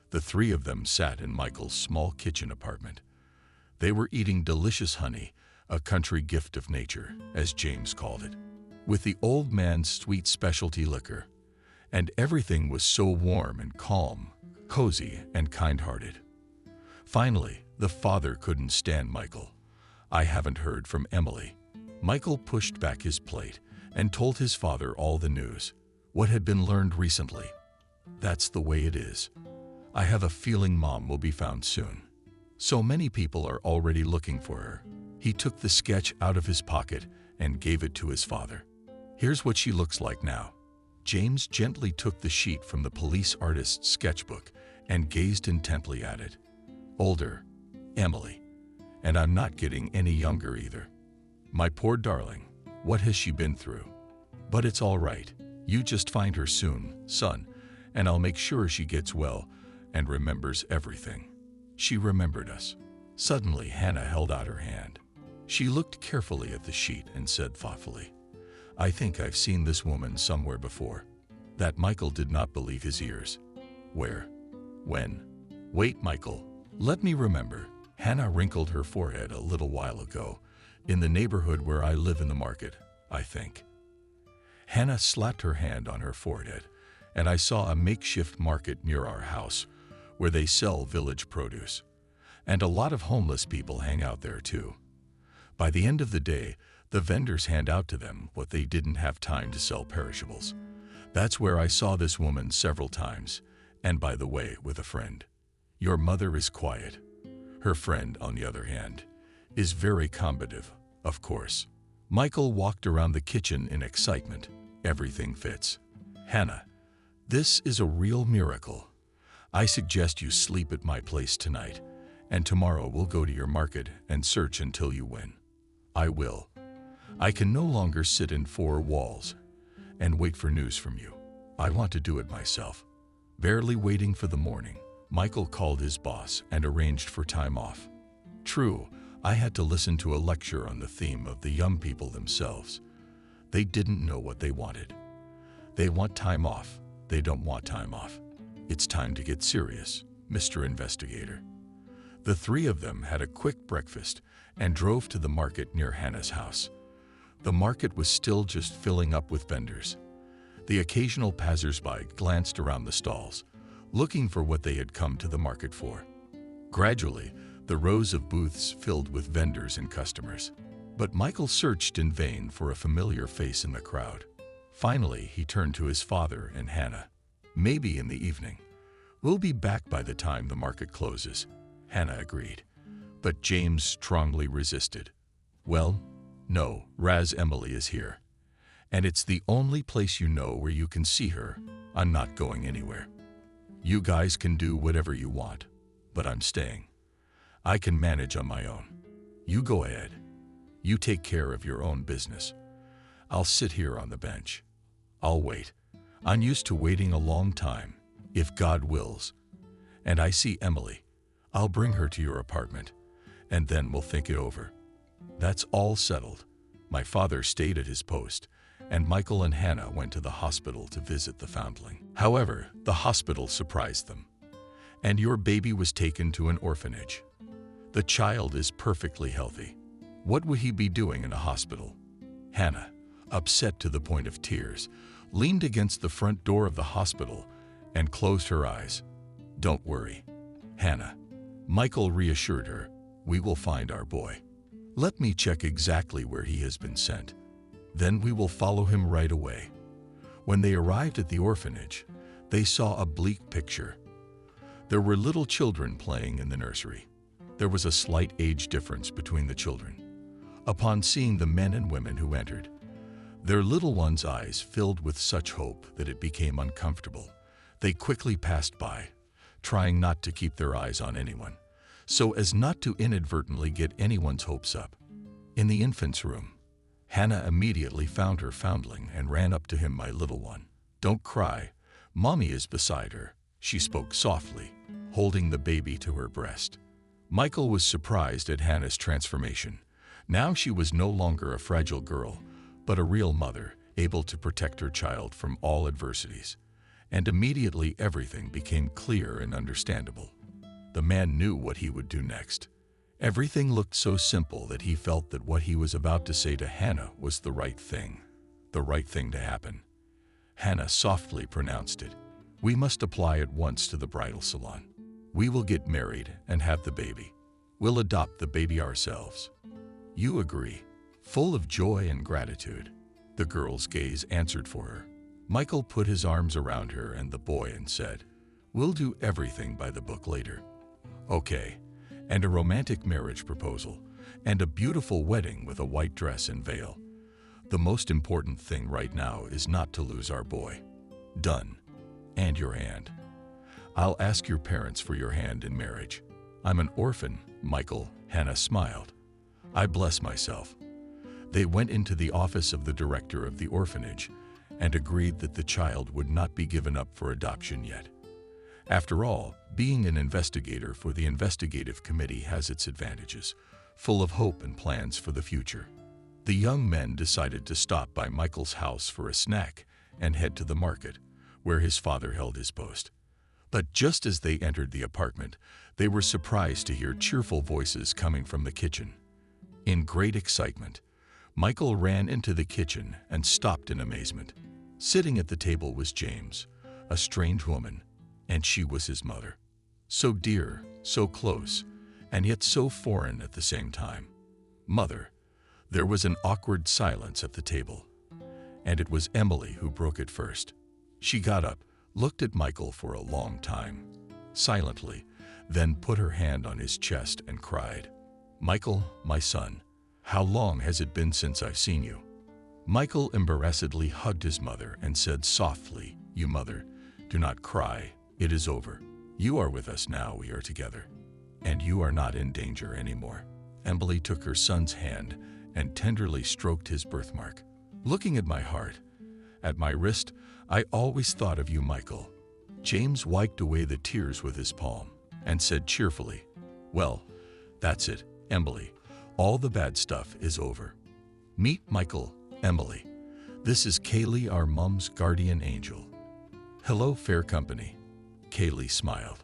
The three of them sat in Michael's small kitchen apartment. They were eating delicious honey, a country gift of nature, as James called it, with the old man's sweet specialty liquor. And everything was so warm and calm, cozy and kind-hearted. Finally, the father couldn't stand Michael. I haven't heard from Emily. Michael pushed back his plate and told his father all the news, what had been learned recently. That's the way it is. I have a feeling Mom will be found soon. So many people are already looking for her. He took the sketch out of his pocket and gave it to his father. Here's what she looks like now. James gently took the sheet from the police artist's sketchbook and gazed intently at it. Older, Emily. And I'm not getting any younger either. My poor darling, what has she been through? But it's all right. You just find her soon, son, and I'll make sure she gets well and remembers everything. She remembered us. Suddenly, Hannah held out her hand. She looked carefully at the sheet and said thoughtfully, I think I've seen this woman somewhere before. That Michael did not believe his ears. Where? When? Wait, Michael, let me remember. Hannah wrinkled her forehead a little while ago, in the neighborhood where I live in the market, I think. Hannah slapped her hand on her forehead, and I saw a makeshift market near our house, where they sell village produce. And a lot of homeless people hang out there too. By the end of the day, the vendors hand out to them what they didn't have time to sell perishables. That's where I saw this woman several times, and by the way, with a friend. Your mother is quiet. Her friend, on the other hand, is very combative, of course. Michael walked around the kitchen in excitement. Everything fits. Hannah, this is a real miracle. I suggest you sleep at my place tonight, and tomorrow we'll go to your market and search until you win. I will. I can no longer sit in four walls and wait for news from you. I want to do it myself. Barely waiting for the morning, Michael called his boss and arranged for time off. True, I had to listen to a lecture on the theme of the young people themselves. They didn't know what they wanted. They want time off. They don't want time off. It's time to get serious, Mr. Investigator. The three of them had a quick breakfast and drove to the market near Hannah's house. The market was still just filling up with vendors. The occasional passersby glanced around the stalls, looking for what they had come to the market for. Gradually, the rows of booths filled with vendors and customers. But Michael searched in vain for a familiar face in the crowd. Finally, he turned to his father and Hannah. "Maybe in the evening. We'll be back by the time the market closes," Hannah agreed. But James strongly resisted. "Well, no, Raz Emily is here. And it's the only place you know where you can see her. I'm not going anywhere. You guys can do whatever you want, but I'm staying. I can manage on my own. You go ahead. You take care of your own business. I'll sit here on the bench. I'll wait. I'm used to waiting a long time, if God wills. And I see Emily. I'll bring her to your apartment, and then we'll think it over." That's all settled. My father stayed at his post, and Michael and Hannah went to the hospital to visit the foundling. However, the hospital surprised them. "And your baby was taken to an orphanage. The child is perfectly healthy. What would he be doing in a hospital?" Hannah, upset to the point of tears, leaned against the front door of the hospital and closed her eyes. "Don't worry, Hannah," Michael reassured her. "We will find our boy. Let me check exactly where he has been sent. Then we will follow him right away." When they arrived at the orphanage, they saw a bleak picture. There were little children playing in the nursery. There was a slight age difference between the children. Upon seeing the men and women who entered, their little ones' eyes filled with such hope that it became uncomfortable. They quickly passed by, trying not to keep their eyes on anyone, so as not to inadvertently get anyone's hopes up. In the infant's room, Hannah immediately found her foundling and ran up to him. "My little one, don't cry. Mommy is beside her," she spoke softly, holding the baby to her breast. Michael was surprised at Hannah's transformation. Now she was no longer a fragile girl, but a real mother, able to protect her child from all adversities. And immediately everything became clear and understandable. The man knew what he would do next. Everything looked so simple that he felt that what he was about to say to Hannah was the right thing to happen. Hannah softly pronounced it. "We must apply at once to the bridal salon. We will get married and have the baby. We'll adopt the baby ourselves. You agree?" Full of joy and gratitude, the girl's gaze answered for her. Michael put his arms around her and the boy and said, "We'll do everything by the book later." "Okay." And a romantic marriage proposal, and a beautiful wedding with a white dress and veil. "The most important thing right now is not to lose our boy." "Done. And your hand. I'll ask your parents for your hand in marriage." "I'm an orphan, Michael," Hannah smiled. "I bless myself." They went into the office of the director of the orphanage and agreed that the child would not be given up for adoption yet. After all, being an investigator for the investigative committee has its advantages, full of hope and plans for the future. The young men decided to stop by Michael's house for a snack and head to the market, where his father held his post. But just as they entered the apartment, they were surprised to hear cheerful voices coming from the kitchen. In great excitement, Michael ran into the kitchen and stopped in amazement. Sitting at the table was James, a strange woman, and she was his mother. So dear, so close, and yet so foreign at the same time. "Mother." There was an awkward silence at the table, and it was Emily who broke it first. She got up, looked at Michael for a long time, silently, then put her hand on his chest and cried, "Michael, my son, how long has it been since I've seen you?" Michael embarrassedly hugged his mother and said softly, "You mother, do not cry, it is over. You are with us now, we are together, and you are not in danger anymore." Emily took her son's hand and tenderly stroked his birthmark. "Looking at my heart, at my wrist, I always thought of you, Michael." James wiped away the tears with his palm and said cheerfully, "Well, that's it. Emily, all the bad stuff is over. Meet Michael, Emily. This is Kaylee, our mom's guardian angel. Hello, fair company. Kaylee smiled.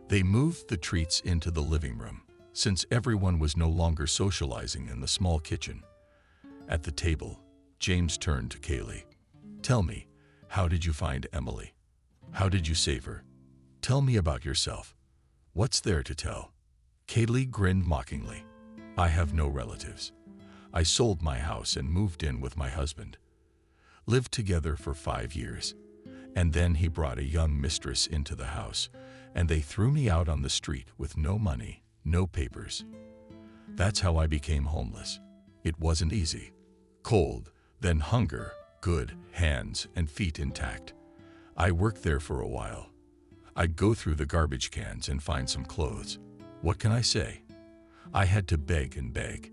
They moved the treats into the living room, since everyone was no longer socializing in the small kitchen. At the table, James turned to Kaylee. Tell me, how did you find Emily? How did you save her? Tell me about yourself. What's there to tell? Kaylee grinned mockingly. I have no relatives. I sold my house and moved in with my husband. Lived together for 5 years. And then he brought a young mistress into the house, and they threw me out on the street with no money, no papers. That's how I became homeless. It wasn't easy. Cold, then hunger, good, hands and feet intact. I worked there for a while. I'd go through the garbage cans and find some clothes. What can I say? I had to beg and beg.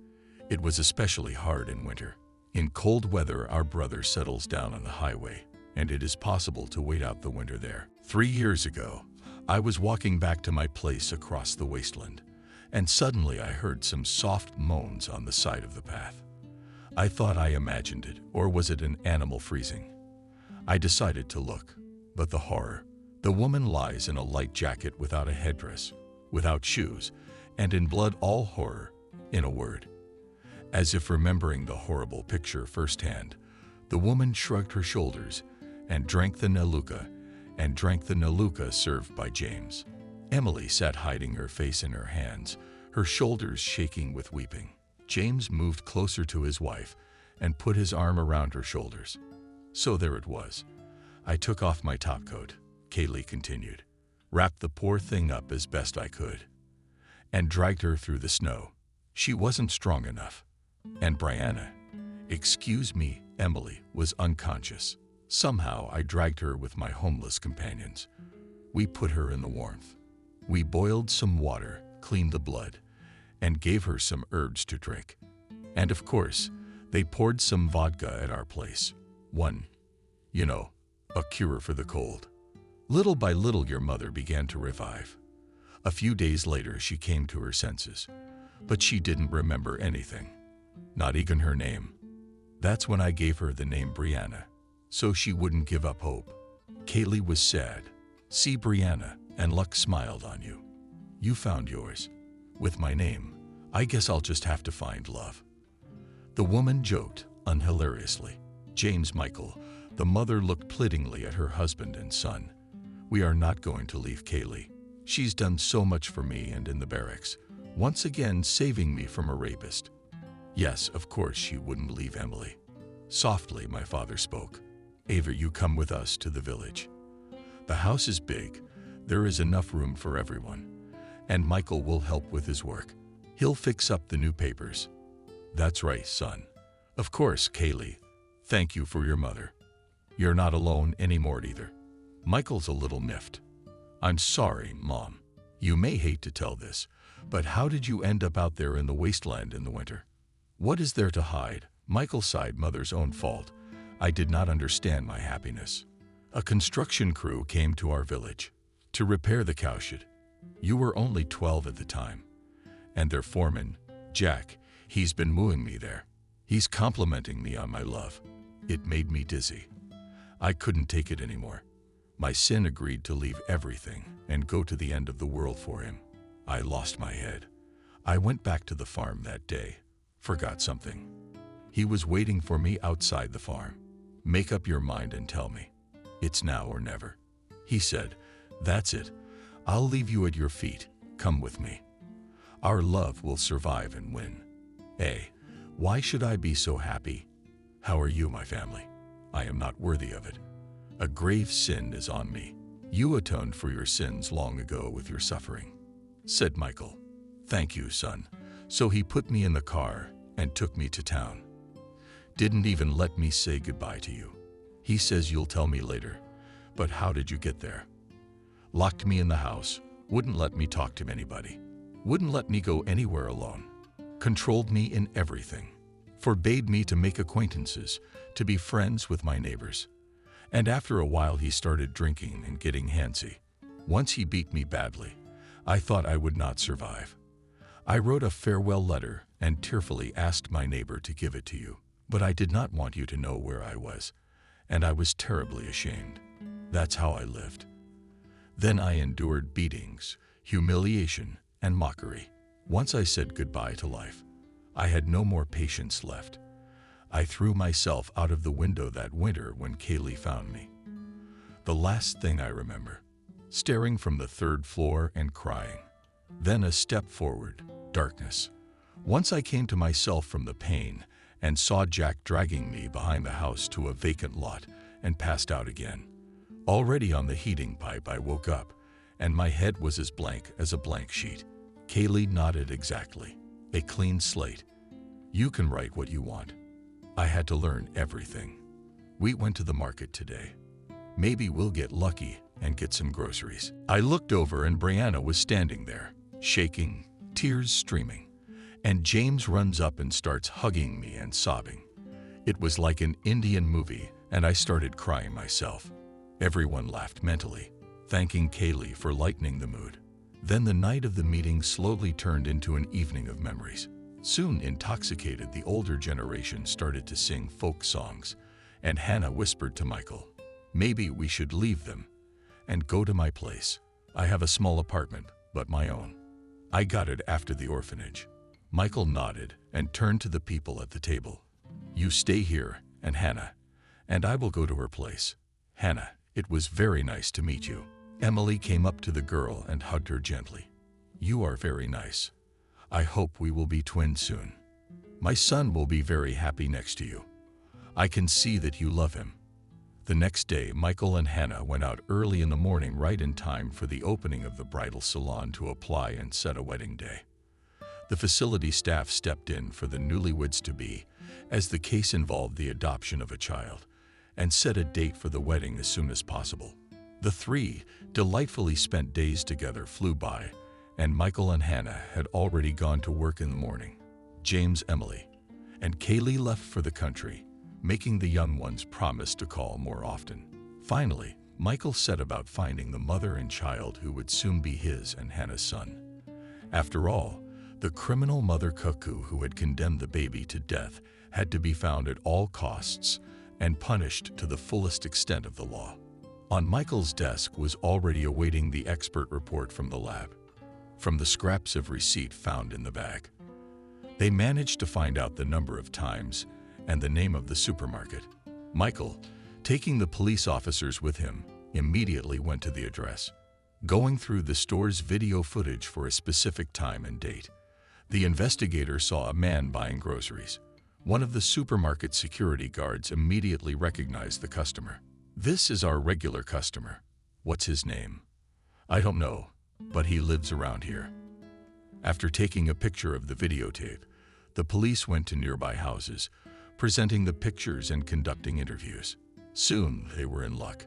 It was especially hard in winter. In cold weather, our brother settles down on the highway, and it is possible to wait out the winter there. 3 years ago, I was walking back to my place across the wasteland, and suddenly I heard some soft moans on the side of the path. I thought I imagined it, or was it an animal freezing? I decided to look, but the horror. The woman lies in a light jacket without a headdress, without shoes, and in blood. All horror, in a word. As if remembering the horrible picture firsthand, the woman shrugged her shoulders and drank the Naluka served by James. Emily sat hiding her face in her hands, her shoulders shaking with weeping. James moved closer to his wife and put his arm around her shoulders. So there it was. I took off my topcoat, Kaylee continued, wrapped the poor thing up as best I could, and dragged her through the snow. She wasn't strong enough. And Brianna, excuse me, Emily, was unconscious. Somehow I dragged her with my homeless companions. We put her in the warmth. We boiled some water, cleaned the blood, and gave her some herbs to drink. And of course, they poured some vodka at our place. A cure for the cold. Little by little, your mother began to revive. A few days later, she came to her senses, but she didn't remember anything, not even her name. That's when I gave her the name Brianna, so she wouldn't give up hope. Kaylee was sad. See, Brianna, and luck smiled on you. You found yours. With my name, I guess I'll just have to find love. The woman joked, unhilariously. James, Michael, the mother, looked pleadingly at her husband and son. We are not going to leave Kaylee. She's done so much for me and in the barracks, once again saving me from a rapist. Yes, of course she wouldn't leave Emily. Softly, my father spoke. Ava, you come with us to the village. The house is big. There is enough room for everyone. And Michael will help with his work. He'll fix up the new papers. That's right, son. Of course, Kaylee. Thank you for your mother. You're not alone anymore either. Michael's a little miffed. I'm sorry, Mom. You may hate to tell this, but how did you end up out there in the wasteland in the winter? What is there to hide? Michael sighed. Mother's own fault. I did not understand my happiness. A construction crew came to our village to repair the cowshed. You were only 12 at the time. And their foreman, Jack, he's been wooing me there. He's complimenting me on my love. It made me dizzy. I couldn't take it anymore. My sin agreed to leave everything and go to the end of the world for him. I lost my head. I went back to the farm that day. Forgot something. He was waiting for me outside the farm. Make up your mind and tell me. It's now or never. He said, that's it. I'll leave you at your feet. Come with me. Our love will survive and win. Why should I be so happy? How are you, my family? I am not worthy of it. A grave sin is on me. You atoned for your sins long ago with your suffering, said Michael. Thank you, son. So he put me in the car and took me to town. Didn't even let me say goodbye to you. He says you'll tell me later. But how did you get there? Locked me in the house, wouldn't let me talk to anybody, wouldn't let me go anywhere alone, controlled me in everything, forbade me to make acquaintances, to be friends with my neighbors. And after a while he started drinking and getting handsy. Once he beat me badly. I thought I would not survive. I wrote a farewell letter and tearfully asked my neighbor to give it to you, but I did not want you to know where I was, and I was terribly ashamed. That's how I lived. Then I endured beatings, humiliation, and mockery. Once I said goodbye to life. I had no more patience left. I threw myself out of the window that winter when Kaylee found me. The last thing I remember, staring from the third floor and crying. Then a step forward, darkness. Once I came to myself from the pain and saw Jack dragging me behind the house to a vacant lot and passed out again. Already on the heating pipe, I woke up, and my head was as blank as a blank sheet. Kaylee nodded exactly. A clean slate. You can write what you want. I had to learn everything. We went to the market today. Maybe we'll get lucky and get some groceries. I looked over and Brianna was standing there, shaking, tears streaming. And James runs up and starts hugging me and sobbing. It was like an Indian movie, and I started crying myself. Everyone laughed mentally, thanking Kaylee for lightening the mood. Then the night of the meeting slowly turned into an evening of memories. Soon, intoxicated, the older generation started to sing folk songs, and Hannah whispered to Michael, "Maybe we should leave them and go to my place. I have a small apartment, but my own. I got it after the orphanage." Michael nodded and turned to the people at the table. "You stay here, and Hannah, and I will go to her place. Hannah, it was very nice to meet you." Emily came up to the girl and hugged her gently. "You are very nice. I hope we will be twins soon. My son will be very happy next to you. I can see that you love him." The next day, Michael and Hannah went out early in the morning, right in time for the opening of the bridal salon, to apply and set a wedding day. The facility staff stepped in for the newlyweds-to-be, as the case involved the adoption of a child, and set a date for the wedding as soon as possible. The three delightfully spent days together flew by, and Michael and Hannah had already gone to work in the morning. James, Emily, and Kaylee left for the country, making the young ones promise to call more often. Finally, Michael set about finding the mother and child who would soon be his and Hannah's son. After all, the criminal Mother Cuckoo who had condemned the baby to death had to be found at all costs and punished to the fullest extent of the law. On Michael's desk was already awaiting the expert report from the lab, from the scraps of receipt found in the bag. They managed to find out the number of times and the name of the supermarket. Michael, taking the police officers with him, immediately went to the address. Going through the store's video footage for a specific time and date, the investigator saw a man buying groceries. One of the supermarket security guards immediately recognized the customer. "This is our regular customer. What's his name?" "I don't know, but he lives around here." After taking a picture of the videotape, the police went to nearby houses, presenting the pictures and conducting interviews. Soon they were in luck.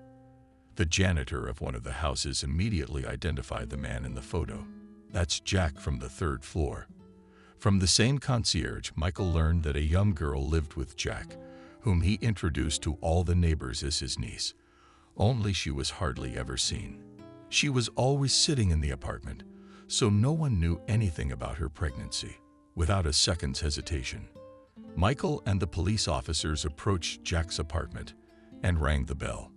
The janitor of one of the houses immediately identified the man in the photo. "That's Jack from the third floor." From the same concierge, Michael learned that a young girl lived with Jack, whom he introduced to all the neighbors as his niece. Only she was hardly ever seen. She was always sitting in the apartment, so no one knew anything about her pregnancy. Without a second's hesitation, Michael and the police officers approached Jack's apartment and rang the bell.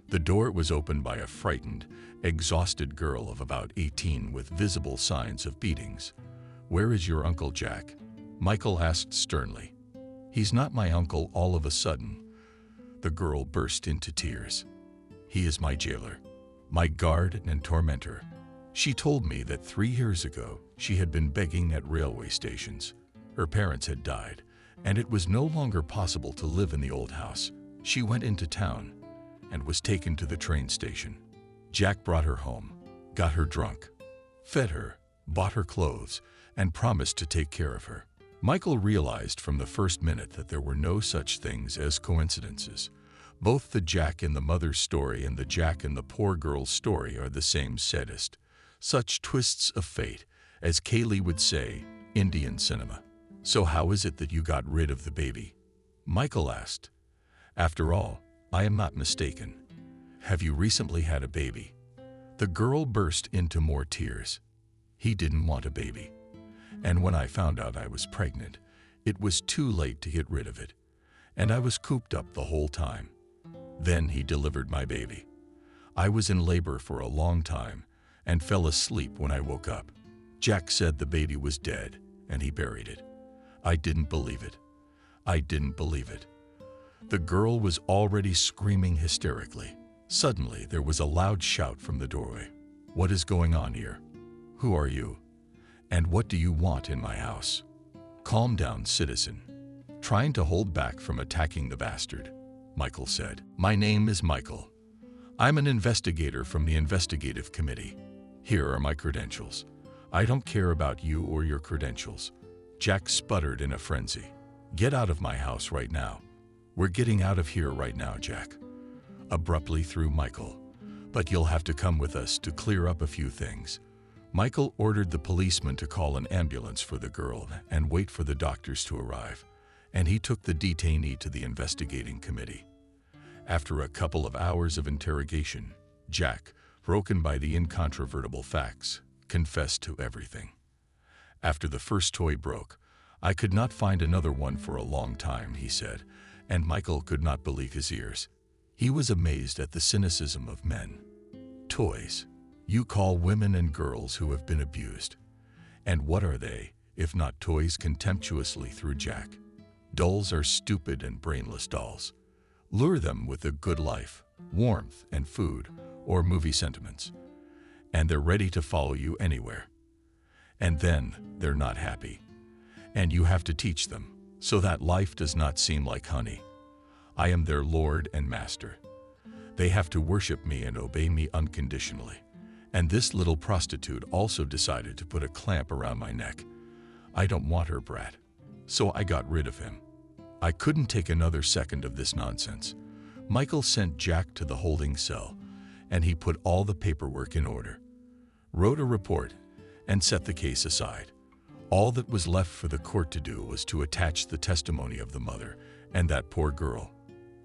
The door was opened by a frightened, exhausted girl of about 18 with visible signs of beatings. "Where is your Uncle Jack?" Michael asked sternly. "He's not my uncle." All of a sudden, the girl burst into tears. "He is my jailer, my guard and tormentor." She told me that 3 years ago she had been begging at railway stations. Her parents had died, and it was no longer possible to live in the old house. She went into town and was taken to the train station. Jack brought her home, got her drunk, fed her, bought her clothes, and promised to take care of her. Michael realized from the first minute that there were no such things as coincidences. Both the Jack in the mother's story and the Jack in the poor girl's story are the same sadist. Such twists of fate, as Kaylee would say, Indian cinema. "So how is it that you got rid of the baby?" Michael asked. "After all, I am not mistaken. Have you recently had a baby?" The girl burst into more tears. "He didn't want a baby, And when I found out I was pregnant, it was too late to get rid of it, and I was cooped up the whole time. Then he delivered my baby. I was in labor for a long time and fell asleep when I woke up. Jack said the baby was dead and he buried it. I didn't believe it. I didn't believe it. The girl was already screaming hysterically. Suddenly, there was a loud shout from the doorway. "What is going on here? Who are you? And what do you want in my house?" "Calm down, citizen." Trying to hold back from attacking the bastard, Michael said, "My name is Michael. I'm an investigator from the investigative committee. Here are my credentials. I don't care about you or your credentials." Jack sputtered in a frenzy. "Get out of my house right now." "We're getting out of here right now, Jack," abruptly threw Michael. "But you'll have to come with us to clear up a few things." Michael ordered the policeman to call an ambulance for the girl and wait for the doctors to arrive, and he took the detainee to the investigating committee. After a couple of hours of interrogation, Jack, broken by the incontrovertible facts, confessed to everything. "After the first toy broke, I could not find another one for a long time," he said, and Michael could not believe his ears. He was amazed at the cynicism of men. "Toys? You call women and girls who have been abused. And what are they, if not toys?" contemptuously threw Jack. "Dolls are stupid and brainless dolls. Lure them with a good life, warmth and food, or movie sentiments, and they're ready to follow you anywhere. And then they're not happy. And you have to teach them, so that life does not seem like honey. I am their Lord and Master. They have to worship me and obey me unconditionally. And this little prostitute also decided to put a clamp around my neck. I don't want her brat, so I got rid of him. I couldn't take another second of this nonsense." Michael sent Jack to the holding cell, and he put all the paperwork in order, wrote a report, and set the case aside. All that was left for the court to do was to attach the testimony of the mother and that poor girl.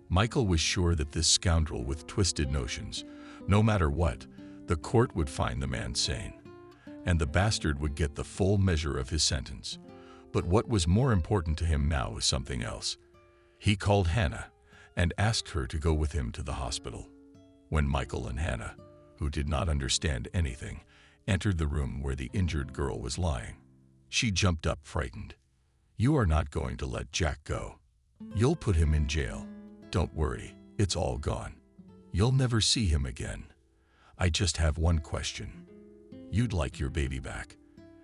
Michael was sure that this scoundrel with twisted notions, no matter what, the court would find the man sane, and the bastard would get the full measure of his sentence. But what was more important to him now was something else. He called Hannah and asked her to go with him to the hospital. When Michael and Hannah, who did not understand anything, entered the room where the injured girl was lying, she jumped up frightened. "You are not going to let Jack go. You'll put him in jail. Don't worry, it's all gone. You'll never see him again. I just have one question. You'd like your baby back.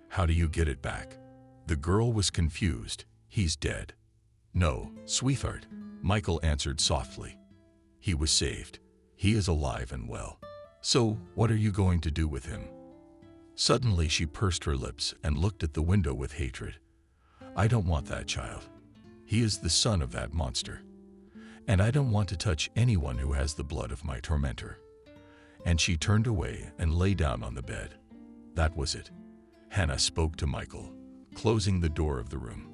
How do you get it back?" The girl was confused. "He's dead." "No, sweetheart," Michael answered softly. "He was saved. He is alive and well. So, what are you going to do with him?" Suddenly she pursed her lips and looked at the window with hatred. "I don't want that child. He is the son of that monster. And I don't want to touch anyone who has the blood of my tormentor." And she turned away and lay down on the bed. That was it. Hannah spoke to Michael, closing the door of the room.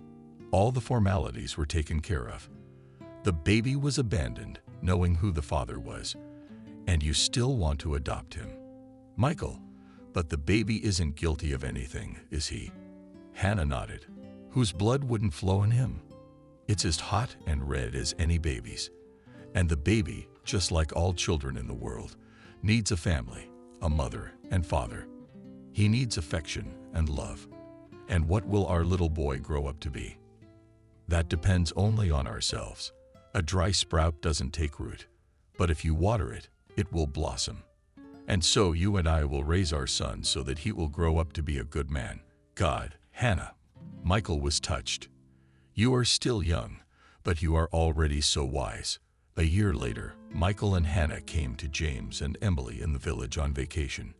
All the formalities were taken care of. The baby was abandoned, knowing who the father was. And you still want to adopt him. Michael, but the baby isn't guilty of anything, is he? Hannah nodded. Whose blood wouldn't flow in him? It's as hot and red as any baby's. And the baby, just like all children in the world, needs a family, a mother and father. He needs affection and love. And what will our little boy grow up to be? That depends only on ourselves. A dry sprout doesn't take root, but if you water it, it will blossom. And so you and I will raise our son so that he will grow up to be a good man. God, Hannah. Michael was touched. You are still young, but you are already so wise. A year later, Michael and Hannah came to James and Emily in the village on vacation,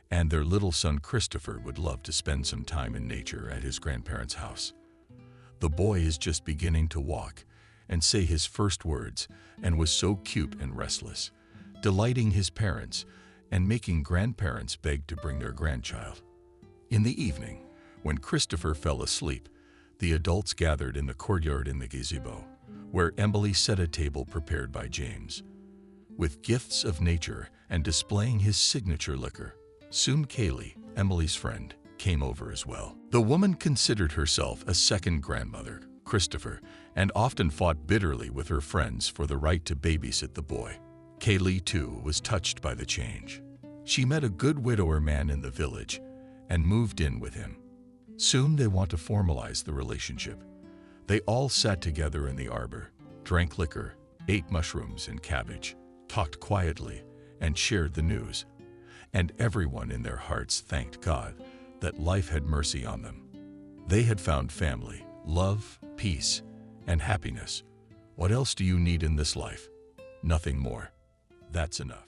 and their little son Christopher would love to spend some time in nature at his grandparents' house. The boy is just beginning to walk and say his first words and was so cute and restless, delighting his parents and making grandparents beg to bring their grandchild. In the evening, when Christopher fell asleep, the adults gathered in the courtyard in the gazebo, where Emily set a table prepared by James, with gifts of nature and displaying his signature liquor. Soon Kaylee, Emily's friend, came over as well. The woman considered herself a second grandmother, Christopher, and often fought bitterly with her friends for the right to babysit the boy. Kaylee, too, was touched by the change. She met a good widower man in the village and moved in with him. Soon they want to formalize the relationship. They all sat together in the arbor, drank liquor, ate mushrooms and cabbage, talked quietly, and shared the news. And everyone in their hearts thanked God that life had mercy on them. They had found family, love, peace, and happiness. What else do you need in this life? Nothing more. That's enough.